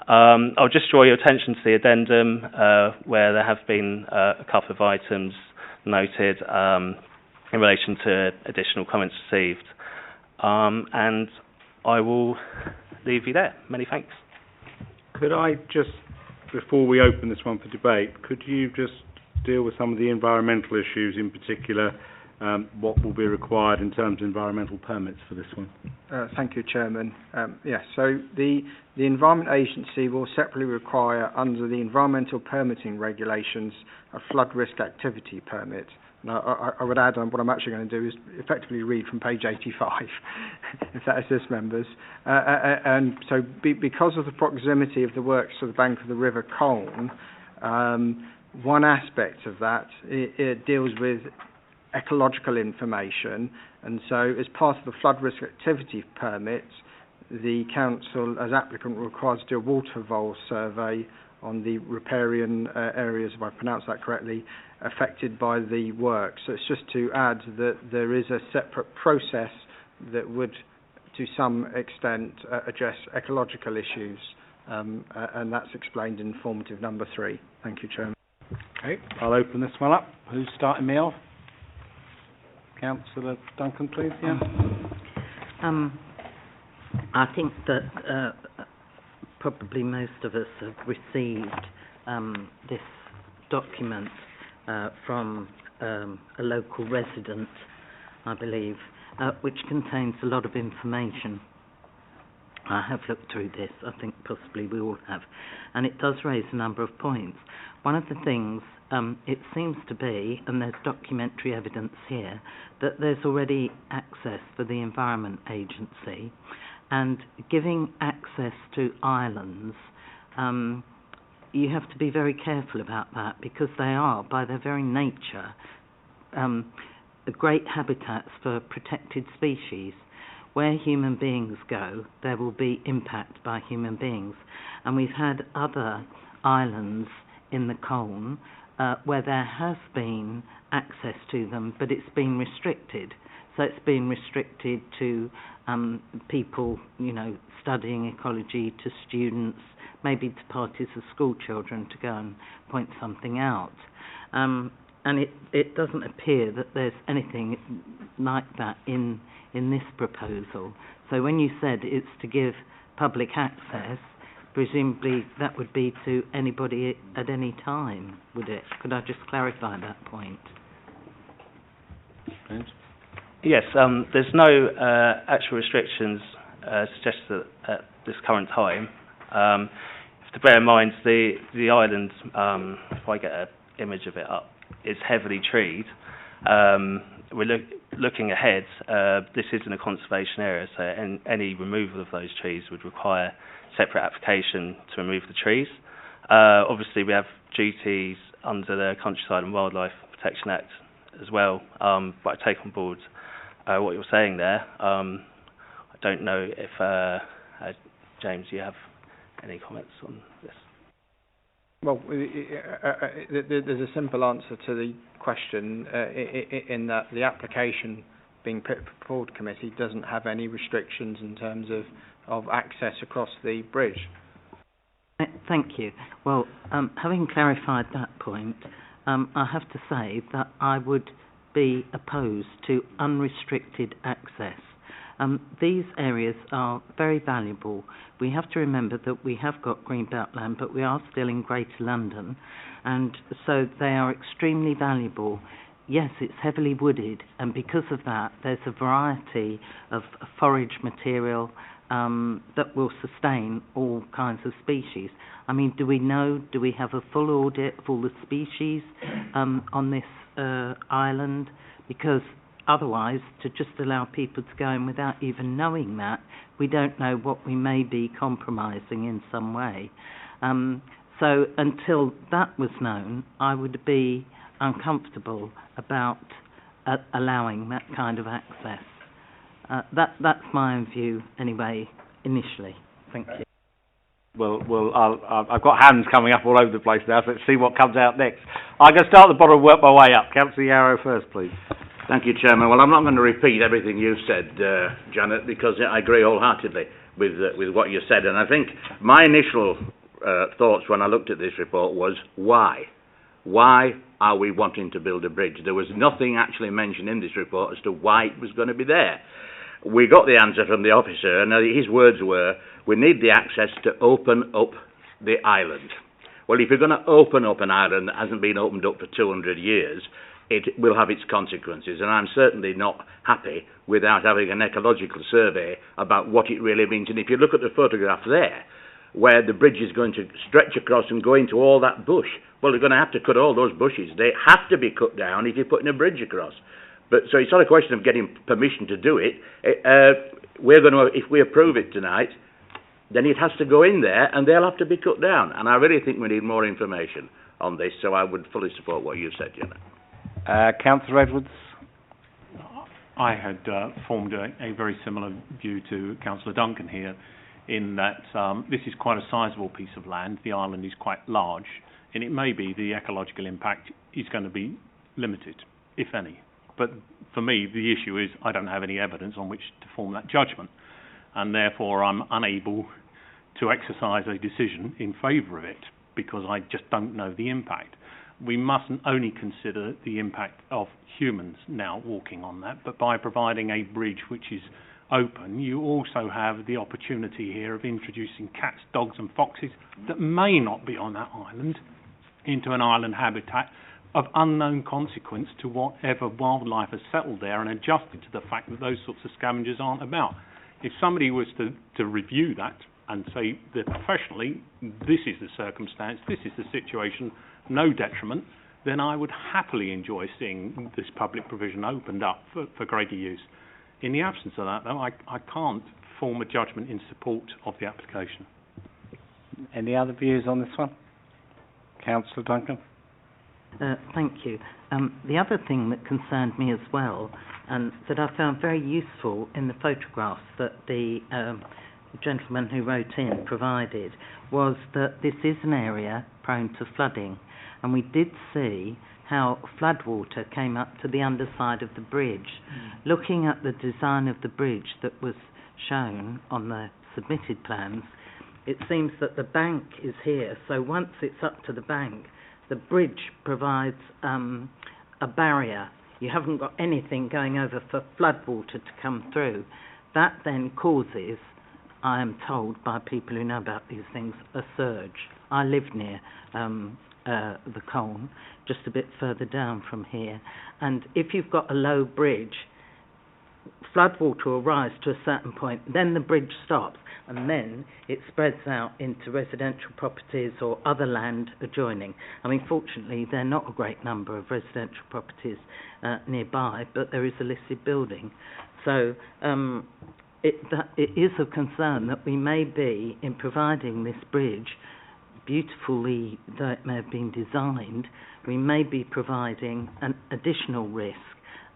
I'll just draw your attention to the addendum where there have been a couple of items noted in relation to additional comments received. And I will leave you there. Many thanks. Could I just, before we open this one for debate, could you just deal with some of the environmental issues, in particular what will be required in terms of environmental permits for this one? Thank you, Chairman. Yes, so the Environment Agency will separately require, under the environmental permitting regulations, a flood risk activity permit. Now, I would add on what I'm actually going to do is effectively read from page 85, if that assists members. And so because of the proximity of the works to the bank of the River Colne, one aspect of that, it deals with ecological information, and so as part of the flood risk activity permit, the council as applicant requires to do a water vole survey on the riparian areas, if I pronounced that correctly, affected by the work. So it's just to add that there is a separate process that would, to some extent, address ecological issues, and that's explained in informative number 3. Thank you, Chairman. Okay, I'll open this one up. Who's starting me off? Councillor Duncan, please. Yeah. I think that probably most of us have received this document from a local resident, I believe, which contains a lot of information. I have looked through this, I think possibly we all have, and it does raise a number of points. One of the things it seems to be, and there's documentary evidence here, that there's already access for the Environment Agency, and giving access to islands, you have to be very careful about that, because they are, by their very nature, great habitats for protected species. Where human beings go, there will be impact by human beings. And we've had other islands in the Colne where there has been access to them, but it's been restricted. So it's been restricted to people, you know, studying ecology, to students, maybe to parties of school children to go and point something out. And it doesn't appear that there's anything like that in this proposal. So when you said it's to give public access, presumably that would be to anybody at any time, would it? Could I just clarify that point? Yes, there's no actual restrictions suggested at this current time. You have to bear in mind the island, if I get an image of it up, is heavily treed. We're looking ahead. This isn't a conservation area, so any removal of those trees would require separate application to remove the trees. Obviously, we have duties under the Countryside and Wildlife Protection Act as well, but I take on board what you're saying there. I don't know if, James, you have any comments on this? Well, there's a simple answer to the question in that the application being put before the committee doesn't have any restrictions in terms of access across the bridge. Thank you. Well, having clarified that point, I have to say that I would be opposed to unrestricted access. These areas are very valuable. We have to remember that we have got greenbelt land, but we are still in Greater London, and so they are extremely valuable. Yes, it's heavily wooded, and because of that, there's a variety of forage material that will sustain all kinds of species. I mean, do we have a full audit of all the species on this island? Because otherwise, to just allow people to go in without even knowing that, we don't know what we may be compromising in some way. So until that was known, I would be uncomfortable about allowing that kind of access. That's my own view, anyway, initially. Thank you. Well, I've got hands coming up all over the place now, so let's see what comes out next. I'm going to start at the bottom and work my way up. Councillor Yarrow first, please. Thank you, Chairman. Well, I'm not going to repeat everything you've said, Janet, because I agree wholeheartedly with what you said. And I think my initial thoughts when I looked at this report was, why? Why are we wanting to build a bridge? There was nothing actually mentioned in this report as to why it was going to be there. We got the answer from the officer, and his words were, we need the access to open up the island. Well, if you're going to open up an island that hasn't been opened up for 200 years, it will have its consequences, and I'm certainly not happy without having an ecological survey about what it really means. And if you look at the photograph there, where the bridge is going to stretch across and go into all that bush, well, they're going to have to cut all those bushes. They have to be cut down if you're putting a bridge across. But so it's not a question of getting permission to do it. We're going to, if we approve it tonight, then it has to go in there, and they'll have to be cut down. And I really think we need more information on this, so I would fully support what you said, Jenna. Councillor Edwards. I had formed a very similar view to Councillor Duncan here, in that this is quite a sizable piece of land. The island is quite large, and it may be the ecological impact is going to be limited, if any. But for me, the issue is I don't have any evidence on which to form that judgment, and therefore I'm unable to exercise a decision in favour of it because I just don't know the impact. We mustn't only consider the impact of humans now walking on that, but by providing a bridge which is open, you also have the opportunity here of introducing cats, dogs and foxes that may not be on that island into an island habitat of unknown consequence to whatever wildlife has settled there and adjusted to the fact that those sorts of scavengers aren't about. If somebody was to review that and say that professionally, this is the circumstance, this is the situation, no detriment, then I would happily enjoy seeing this public provision opened up for greater use. In the absence of that, though, I can't form a judgment in support of the application. Any other views on this one? Councillor Duncan? Thank you. The other thing that concerned me as well, and that I found very useful in the photographs that the gentleman who wrote in provided, was that this is an area prone to flooding, and we did see how floodwater came up to the underside of the bridge. Looking at the design of the bridge that was shown on the submitted plans, it seems that the bank is here, so once it's up to the bank, the bridge provides a barrier. You haven't got anything going over for floodwater to come through. That then causes, I am told by people who know about these things, a surge. I live near the Colne, just a bit further down from here, and if you've got a low bridge, floodwater will rise to a certain point, then the bridge stops, and then it spreads out into residential properties or other land adjoining. I mean, fortunately, there are not a great number of residential properties nearby, but there is a listed building. So it is of concern that we may be, in providing this bridge, beautifully though it may have been designed, we may be providing an additional risk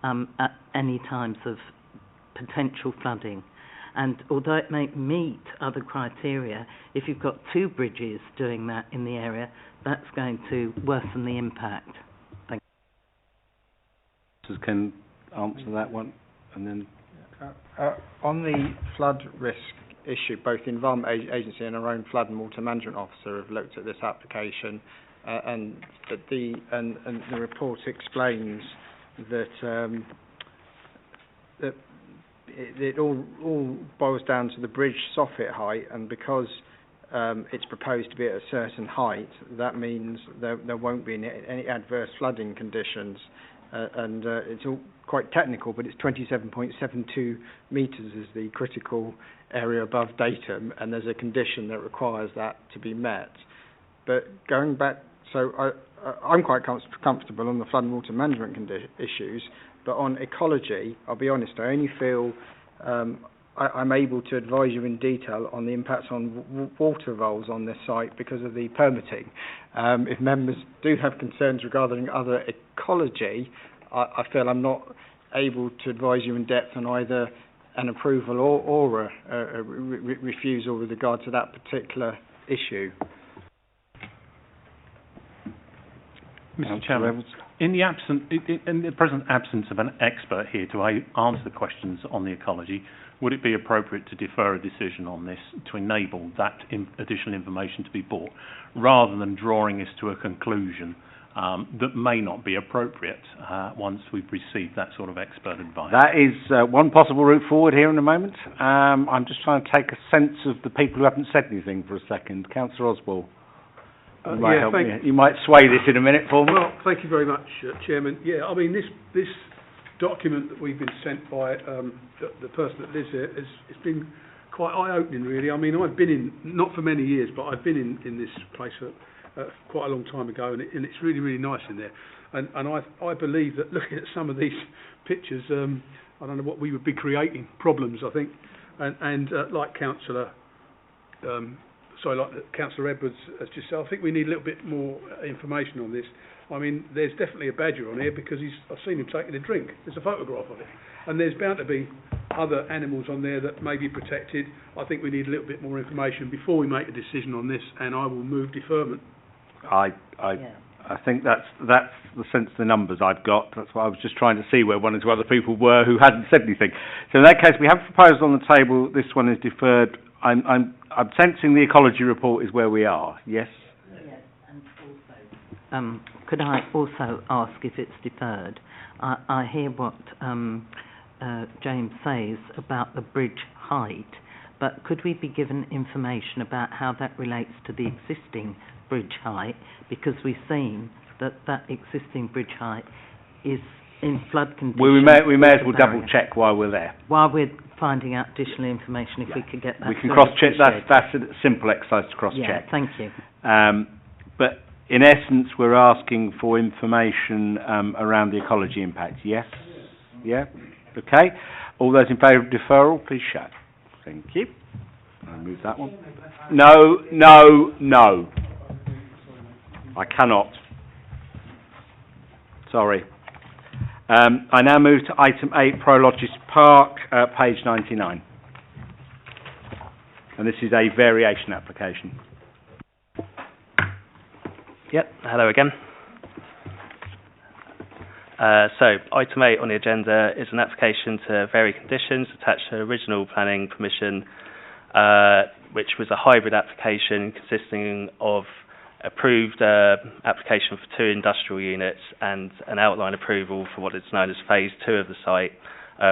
at any times of potential flooding. And although it may meet other criteria, if you've got two bridges doing that in the area, that's going to worsen the impact. Thank you. Can answer that one, and then on the flood risk issue, both the Environment Agency and our own Flood and Water Management Officer have looked at this application, and the report explains that that it all boils down to the bridge soffit height, and because it's proposed to be at a certain height, that means there won't be any adverse flooding conditions. And it's all quite technical, but it's 27.72 metres is the critical area above datum, and there's a condition that requires that to be met. But going back, so I'm quite comfortable on the flood and water management issues, but on ecology, I'll be honest, I only feel I'm able to advise you in detail on the impacts on water voles on this site because of the permitting. If members do have concerns regarding other ecology, I feel I'm not able to advise you in depth on either an approval or a refusal with regard to that particular issue. Mr. Chairman, in the present absence of an expert here to answer the questions on the ecology, would it be appropriate to defer a decision on this to enable that additional information to be brought, rather than drawing us to a conclusion that may not be appropriate once we've received that sort of expert advice? That is one possible route forward here in a moment. I'm just trying to take a sense of the people who haven't said anything for a second. Councillor Oswald. You might sway this in a minute for me. Well, thank you very much, Chairman. Yeah, I mean, this document that we've been sent by the person that lives here it's been quite eye-opening, really. I mean, I've been in, not for many years, but I've been in this place quite a long time ago, and it's really, really nice in there. And I believe that looking at some of these pictures, I don't know what we would be creating problems, I think. And like Councillor Edwards has just said, I think we need a little bit more information on this. I mean, there's definitely a badger on here because I've seen him taking a drink. There's a photograph of it. And there's bound to be other animals on there that may be protected. I think we need a little bit more information before we make a decision on this, and I will move deferment. I think that's the sense of the numbers I've got. That's why I was just trying to see where one or two other people were who hadn't said anything. So in that case, we have a proposal on the table. This one is deferred. I'm sensing the ecology report is where we are. Yes. Yes, and also, could I also ask if it's deferred? I hear what James says about the bridge height, but could we be given information about how that relates to the existing bridge height? Because we've seen that existing bridge height is in flood condition. We may as well double check while we're there. While we're finding out additional information, if we could get that. We can cross check. That's a simple exercise to cross check. Yeah, thank you. But in essence, we're asking for information around the ecology impact. Yes? Yeah? Okay. All those in favour of deferral, please show. Thank you. I'll move that one. No. I cannot. Sorry. I now move to item 8, Prologis Park, page 99. And this is a variation application. Yep, hello again. So, item 8 on the agenda is an application to vary conditions attached to original planning permission, which was a hybrid application consisting of approved application for 2 industrial units and an outline approval for what is known as phase 2 of the site,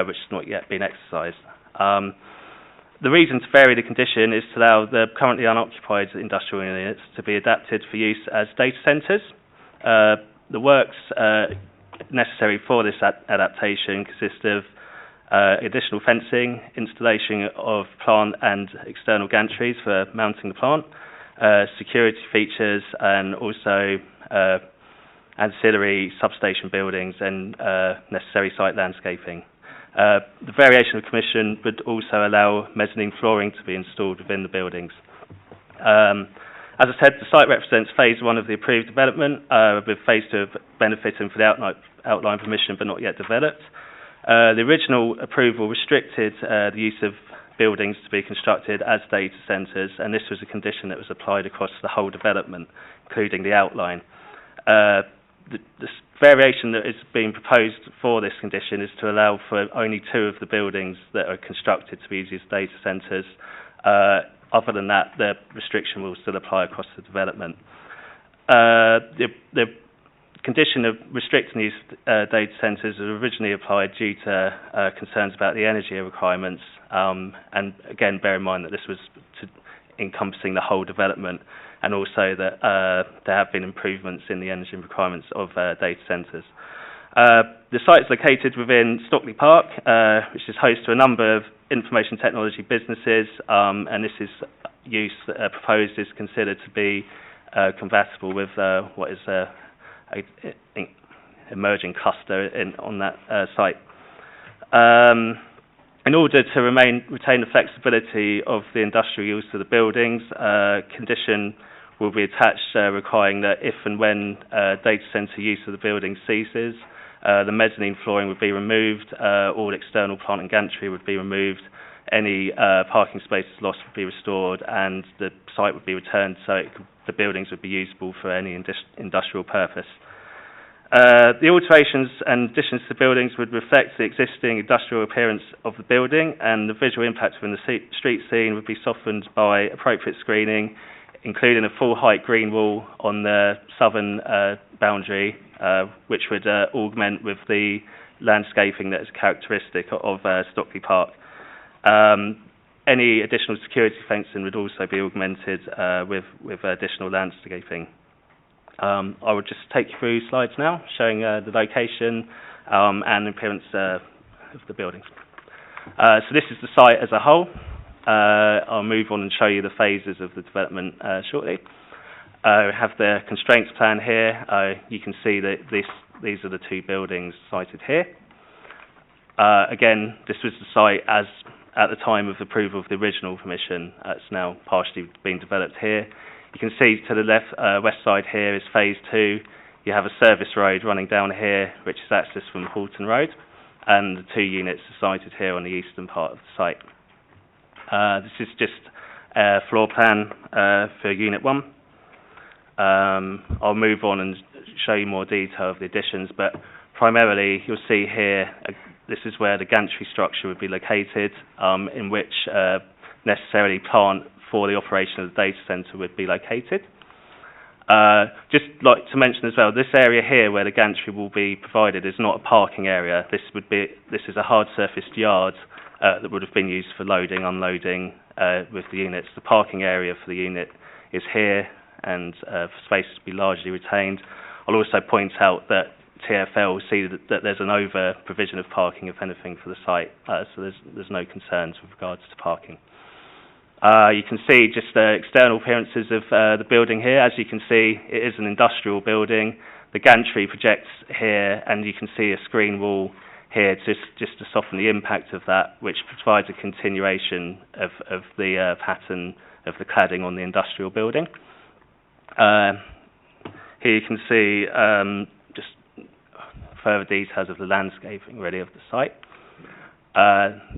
which has not yet been exercised. The reason to vary the condition is to allow the currently unoccupied industrial units to be adapted for use as data centres. The works necessary for this adaptation consist of additional fencing, installation of plant and external gantries for mounting the plant, security features, and also ancillary substation buildings and necessary site landscaping. The variation of commission would also allow mezzanine flooring to be installed within the buildings. As I said, the site represents phase 1 of the approved development, with phase 2 benefiting for the outline permission but not yet developed. The original approval restricted the use of buildings to be constructed as data centres, and this was a condition that was applied across the whole development, including the outline. The variation that is being proposed for this condition is to allow for only 2 of the buildings that are constructed to be used as data centres. Other than that, the restriction will still apply across the development. The condition of restricting these data centres was originally applied due to concerns about the energy requirements, and again, bear in mind that this was encompassing the whole development, and also that there have been improvements in the energy requirements of data centres. The site is located within Stockley Park, which is host to a number of information technology businesses, and this use proposed is considered to be compatible with what is an emerging cluster on that site. In order to retain the flexibility of the industrial use of the buildings, condition will be attached requiring that if and when data centre use of the building ceases, the mezzanine flooring would be removed, all external plant and gantry would be removed, any parking spaces lost would be restored, and the site would be returned so the buildings would be usable for any industrial purpose. The alterations and additions to the buildings would reflect the existing industrial appearance of the building, and the visual impact within the street scene would be softened by appropriate screening, including a full-height green wall on the southern boundary, which would augment with the landscaping that is characteristic of Stockley Park. Any additional security fencing would also be augmented with additional landscaping. I will just take you through slides now, showing the location and appearance of the buildings. So this is the site as a whole. I'll move on and show you the phases of the development shortly. We have the constraints plan here. You can see that these are the 2 buildings cited here. Again, this was the site as at the time of approval of the original permission. It's now partially being developed here. You can see to the west side here is phase 2. You have a service road running down here, which is accessed from Halton Road. and the 2 units are sited here on the eastern part of the site. This is just a floor plan for Unit 1. I'll move on and show you more detail of the additions, but primarily you'll see here, this is where the gantry structure would be located, in which necessarily plant for the operation of the data centre would be located. Just like to mention as well, this area here where the gantry will be provided is not a parking area. This is a hard surfaced yard that would have been used for loading, unloading with the units. The parking area for the unit is here, and for space to be largely retained. I'll also point out that TfL will see that there's an over provision of parking, if anything, for the site, so there's no concerns with regards to parking. You can see just the external appearances of the building here. As you can see, it is an industrial building. The gantry projects here, and you can see a screen wall here just to soften the impact of that, which provides a continuation of the pattern of the cladding on the industrial building. Here you can see just further details of the landscaping really of the site.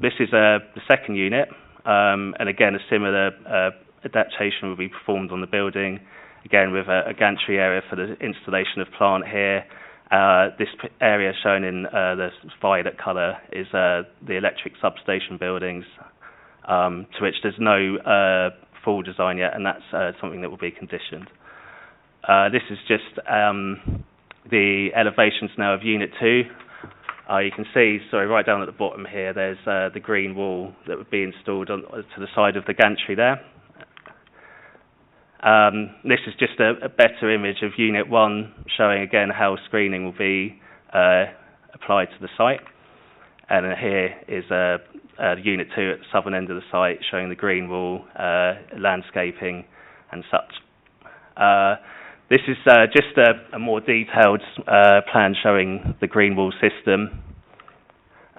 This is the second unit, and again a similar adaptation will be performed on the building, again with a gantry area for the installation of plant here. This area shown in the violet colour is the electric substation buildings, to which there's no full design yet, and that's something that will be conditioned. This is just the elevations now of Unit 2. You can see, right down at the bottom here, there's the green wall that would be installed to the side of the gantry there. This is just a better image of Unit 1, showing again how screening will be applied to the site. And here is Unit 2 at the southern end of the site, showing the green wall, landscaping and such. This is just a more detailed plan showing the green wall system.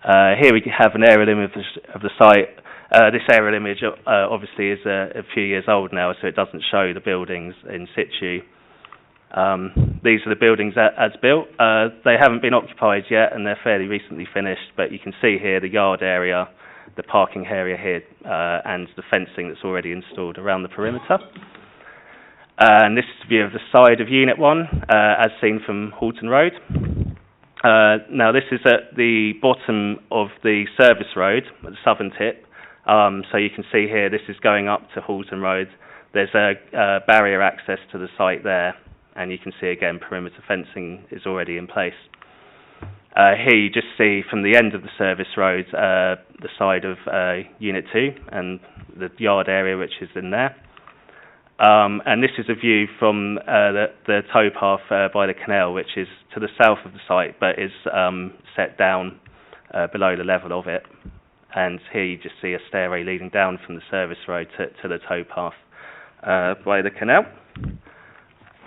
Here we have an aerial image of the site. This aerial image obviously is a few years old now, so it doesn't show the buildings in situ. These are the buildings as built. They haven't been occupied yet, and they're fairly recently finished, but you can see here the yard area, the parking area here, and the fencing that's already installed around the perimeter. And this is a view of the side of Unit 1, as seen from Halton Road. Now this is at the bottom of the service road, at the southern tip. So you can see here, this is going up to Halton Road. There's a barrier access to the site there, and you can see again perimeter fencing is already in place. Here you just see from the end of the service road the side of Unit 2 and the yard area which is in there. And this is a view from the towpath by the canal, which is to the south of the site, but is set down below the level of it. And here you just see a stairway leading down from the service road to the towpath by the canal.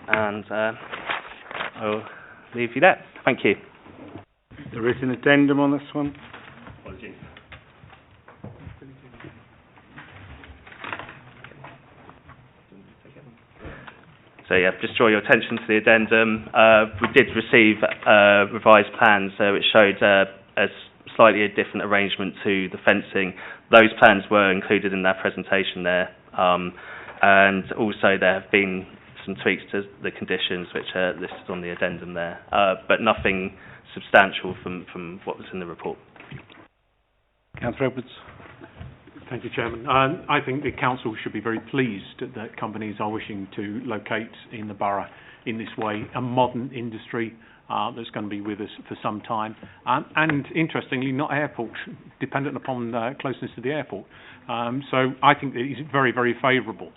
And I'll leave you there. Thank you. There is an addendum on this one. Apologies. So yeah, just draw your attention to the addendum. We did receive revised plans, which showed a slightly different arrangement to the fencing. Those plans were included in that presentation there, and also there have been some tweaks to the conditions which are listed on the addendum there, but nothing substantial from what was in the report. Councillor Edwards. Thank you, Chairman. I think the council should be very pleased that companies are wishing to locate in the borough in this way, a modern industry that's going to be with us for some time, and interestingly, not airport dependent upon closeness to the airport. So I think that it's very, very favourable.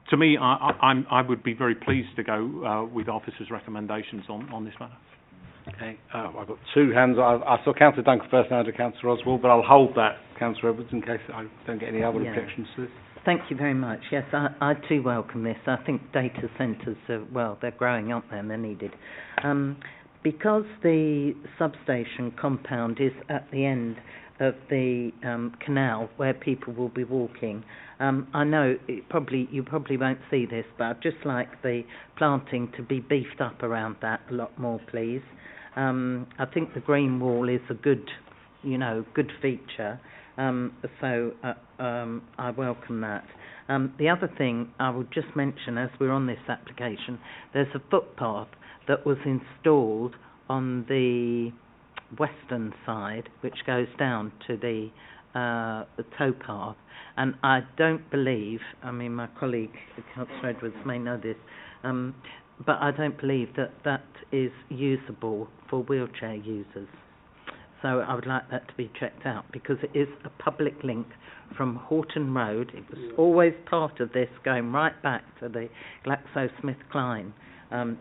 To me, I would be very pleased to go with officers' recommendations on this matter. Okay, I've got two hands. I saw Councillor Duncan first, now to Councillor Oswald, but I'll hold that, Councillor Edwards, in case I don't get any other objections to this. Thank you very much. Yes, I too welcome this. I think data centres are, they're growing up there and they're needed. Because the substation compound is at the end of the canal where people will be walking, I know you probably won't see this, but I'd just like the planting to be beefed up around that a lot more, please. I think the green wall is a good, good feature. So I welcome that. The other thing I would just mention, as we're on this application, there's a footpath that was installed on the western side, which goes down to the towpath, and I don't believe, my colleague, Councillor Edwards, may know this, but I don't believe that is usable for wheelchair users. So I would like that to be checked out, because it is a public link from Horton Road. It was always part of this, going right back to the GlaxoSmithKline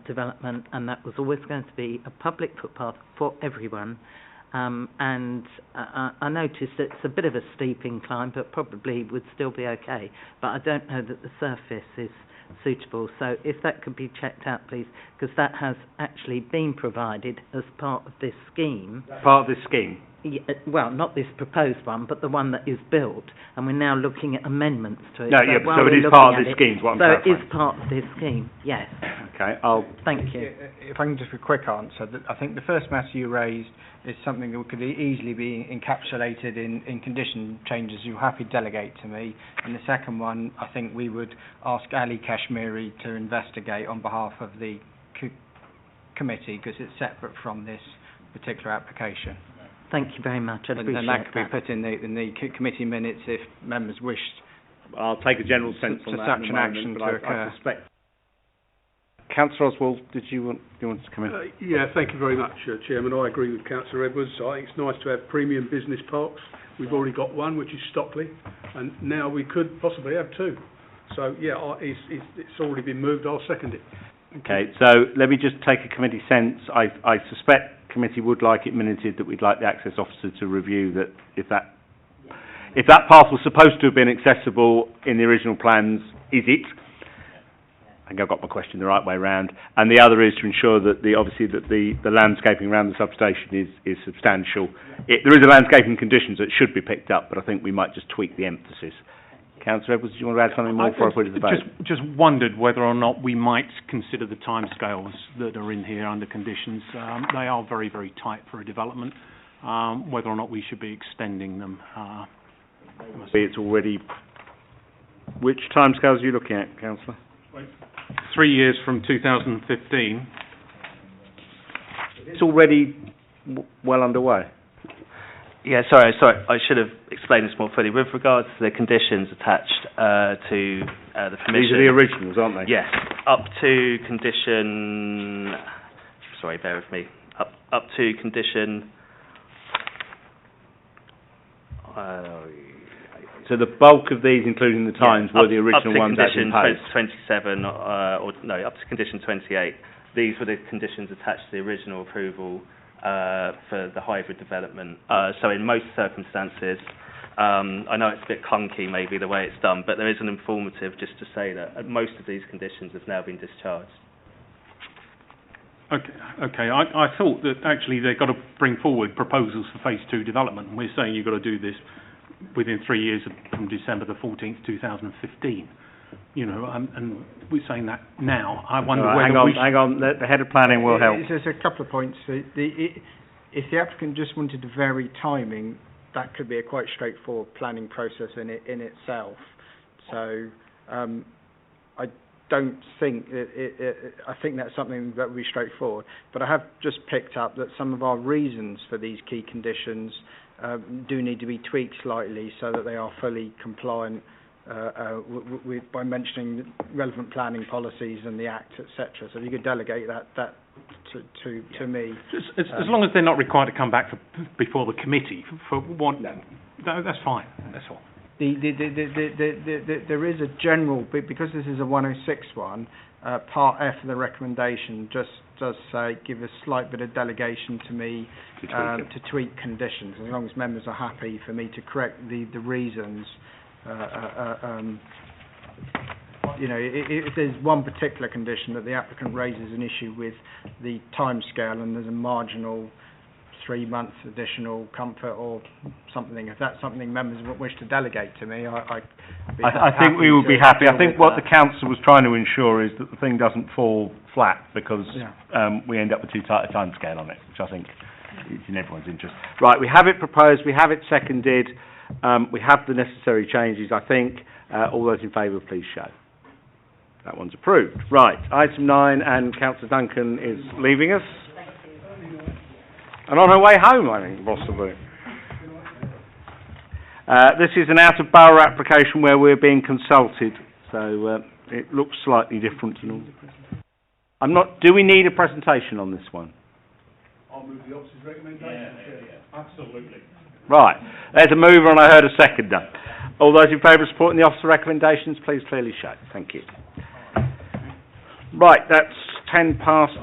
development, and that was always going to be a public footpath for everyone. And I noticed it's a bit of a steep incline, but probably would still be okay. But I don't know that the surface is suitable. So if that could be checked out, please, because that has actually been provided as part of this scheme. Part of this scheme? Yeah, well, not this proposed one, but the one that is built, and we're now looking at amendments to it. No, so, yeah, so it is part of this scheme, is what I'm clarifying. So it clarifying. is part of this scheme, yes. Okay, Thank you. If I can just give a quick answer, I think the first matter you raised is something that could easily be encapsulated in condition changes you're happy to delegate to me. And the second one, I think we would ask Ali Kashmiri to investigate on behalf of the committee, because it's separate from this particular application. Thank you very much. I'd appreciate and that could be put in the committee minutes if members wished. I'll take a general sense on that such in a an moment, action but to occur. I suspect. Councillor Oswald, did you want to come in? Yeah, thank you very much, Chairman. I agree with Councillor Edwards. I think it's nice to have premium business parks. We've already got one, which is Stockley, and now we could possibly have two. So, yeah, it's already been moved. I'll second it. Okay, so let me just take a committee sense. I suspect committee would like it minuted that we'd like the access officer to review that if that path was supposed to have been accessible in the original plans, is it? I think I've got my question the right way round. And the other is to ensure that the landscaping around the substation is substantial. There is a landscaping conditions that should be picked up, but I think we might just tweak the emphasis. Councillor Edwards, do you want to add something more before I put it to the vote? Just wondered whether or not we might consider the timescales that are in here under conditions. They are very, very tight for a development. Whether or not we should be extending them. It's already... Which timescales are you looking at, Councillor? 3 years from 2015. It's already well underway. Yeah, sorry, I should have explained this more fully. With regards to the conditions attached to the permission... These are the originals, aren't they? Yes, up to condition... Sorry, bear with me. Up to condition... So the bulk of these, including the times, were the original ones as imposed? Up to condition 27, up to condition 28. These were the conditions attached to the original approval for the hybrid development. So in most circumstances, I know it's a bit clunky maybe the way it's done, but there is an informative just to say that most of these conditions have now been discharged. Okay. I thought that actually they've got to bring forward proposals for phase 2 development. We're saying you've got to do this within 3 years from December the 14th, 2015. And we're saying that now. I wonder whether hang on. The head of planning will help. There's a couple of points. If the applicant just wanted to vary timing, that could be a quite straightforward planning process in itself. So I don't think I think that's something that would be straightforward. But I have just picked up that some of our reasons for these key conditions do need to be tweaked slightly so that they are fully compliant by mentioning relevant planning policies and the Act, etc. So if you could delegate that to me. As long as they're not required to come back before the committee for one, no, that's fine. That's all. There is a general, because this is a 106 one, Part F of the recommendation just does say give a slight bit of delegation to me to tweak conditions, as long as members are happy for me to correct the reasons. If there's one particular condition that the applicant raises an issue with the timescale and there's a marginal 3 months additional comfort or something. If that's something members wish to delegate to me, I think we would be happy. I think what the council was trying to ensure is that the thing doesn't fall flat because we end up with too tight a time scale on it, which I think is in everyone's interest. Right, we have it proposed, we have it seconded, we have the necessary changes, I think. All those in favour, please show. That one's approved. Right, item 9, and Councillor Duncan is leaving us. And on her way home, I think, possibly. This is an out-of-borough application where we're being consulted, so it looks slightly different to normal. Do we need a presentation on this one? I'll move the officer's recommendation. Absolutely. Right, there's a mover and I heard a seconder. All those in favour of supporting the officer recommendations, please clearly show. Thank you. Right, that's 10 past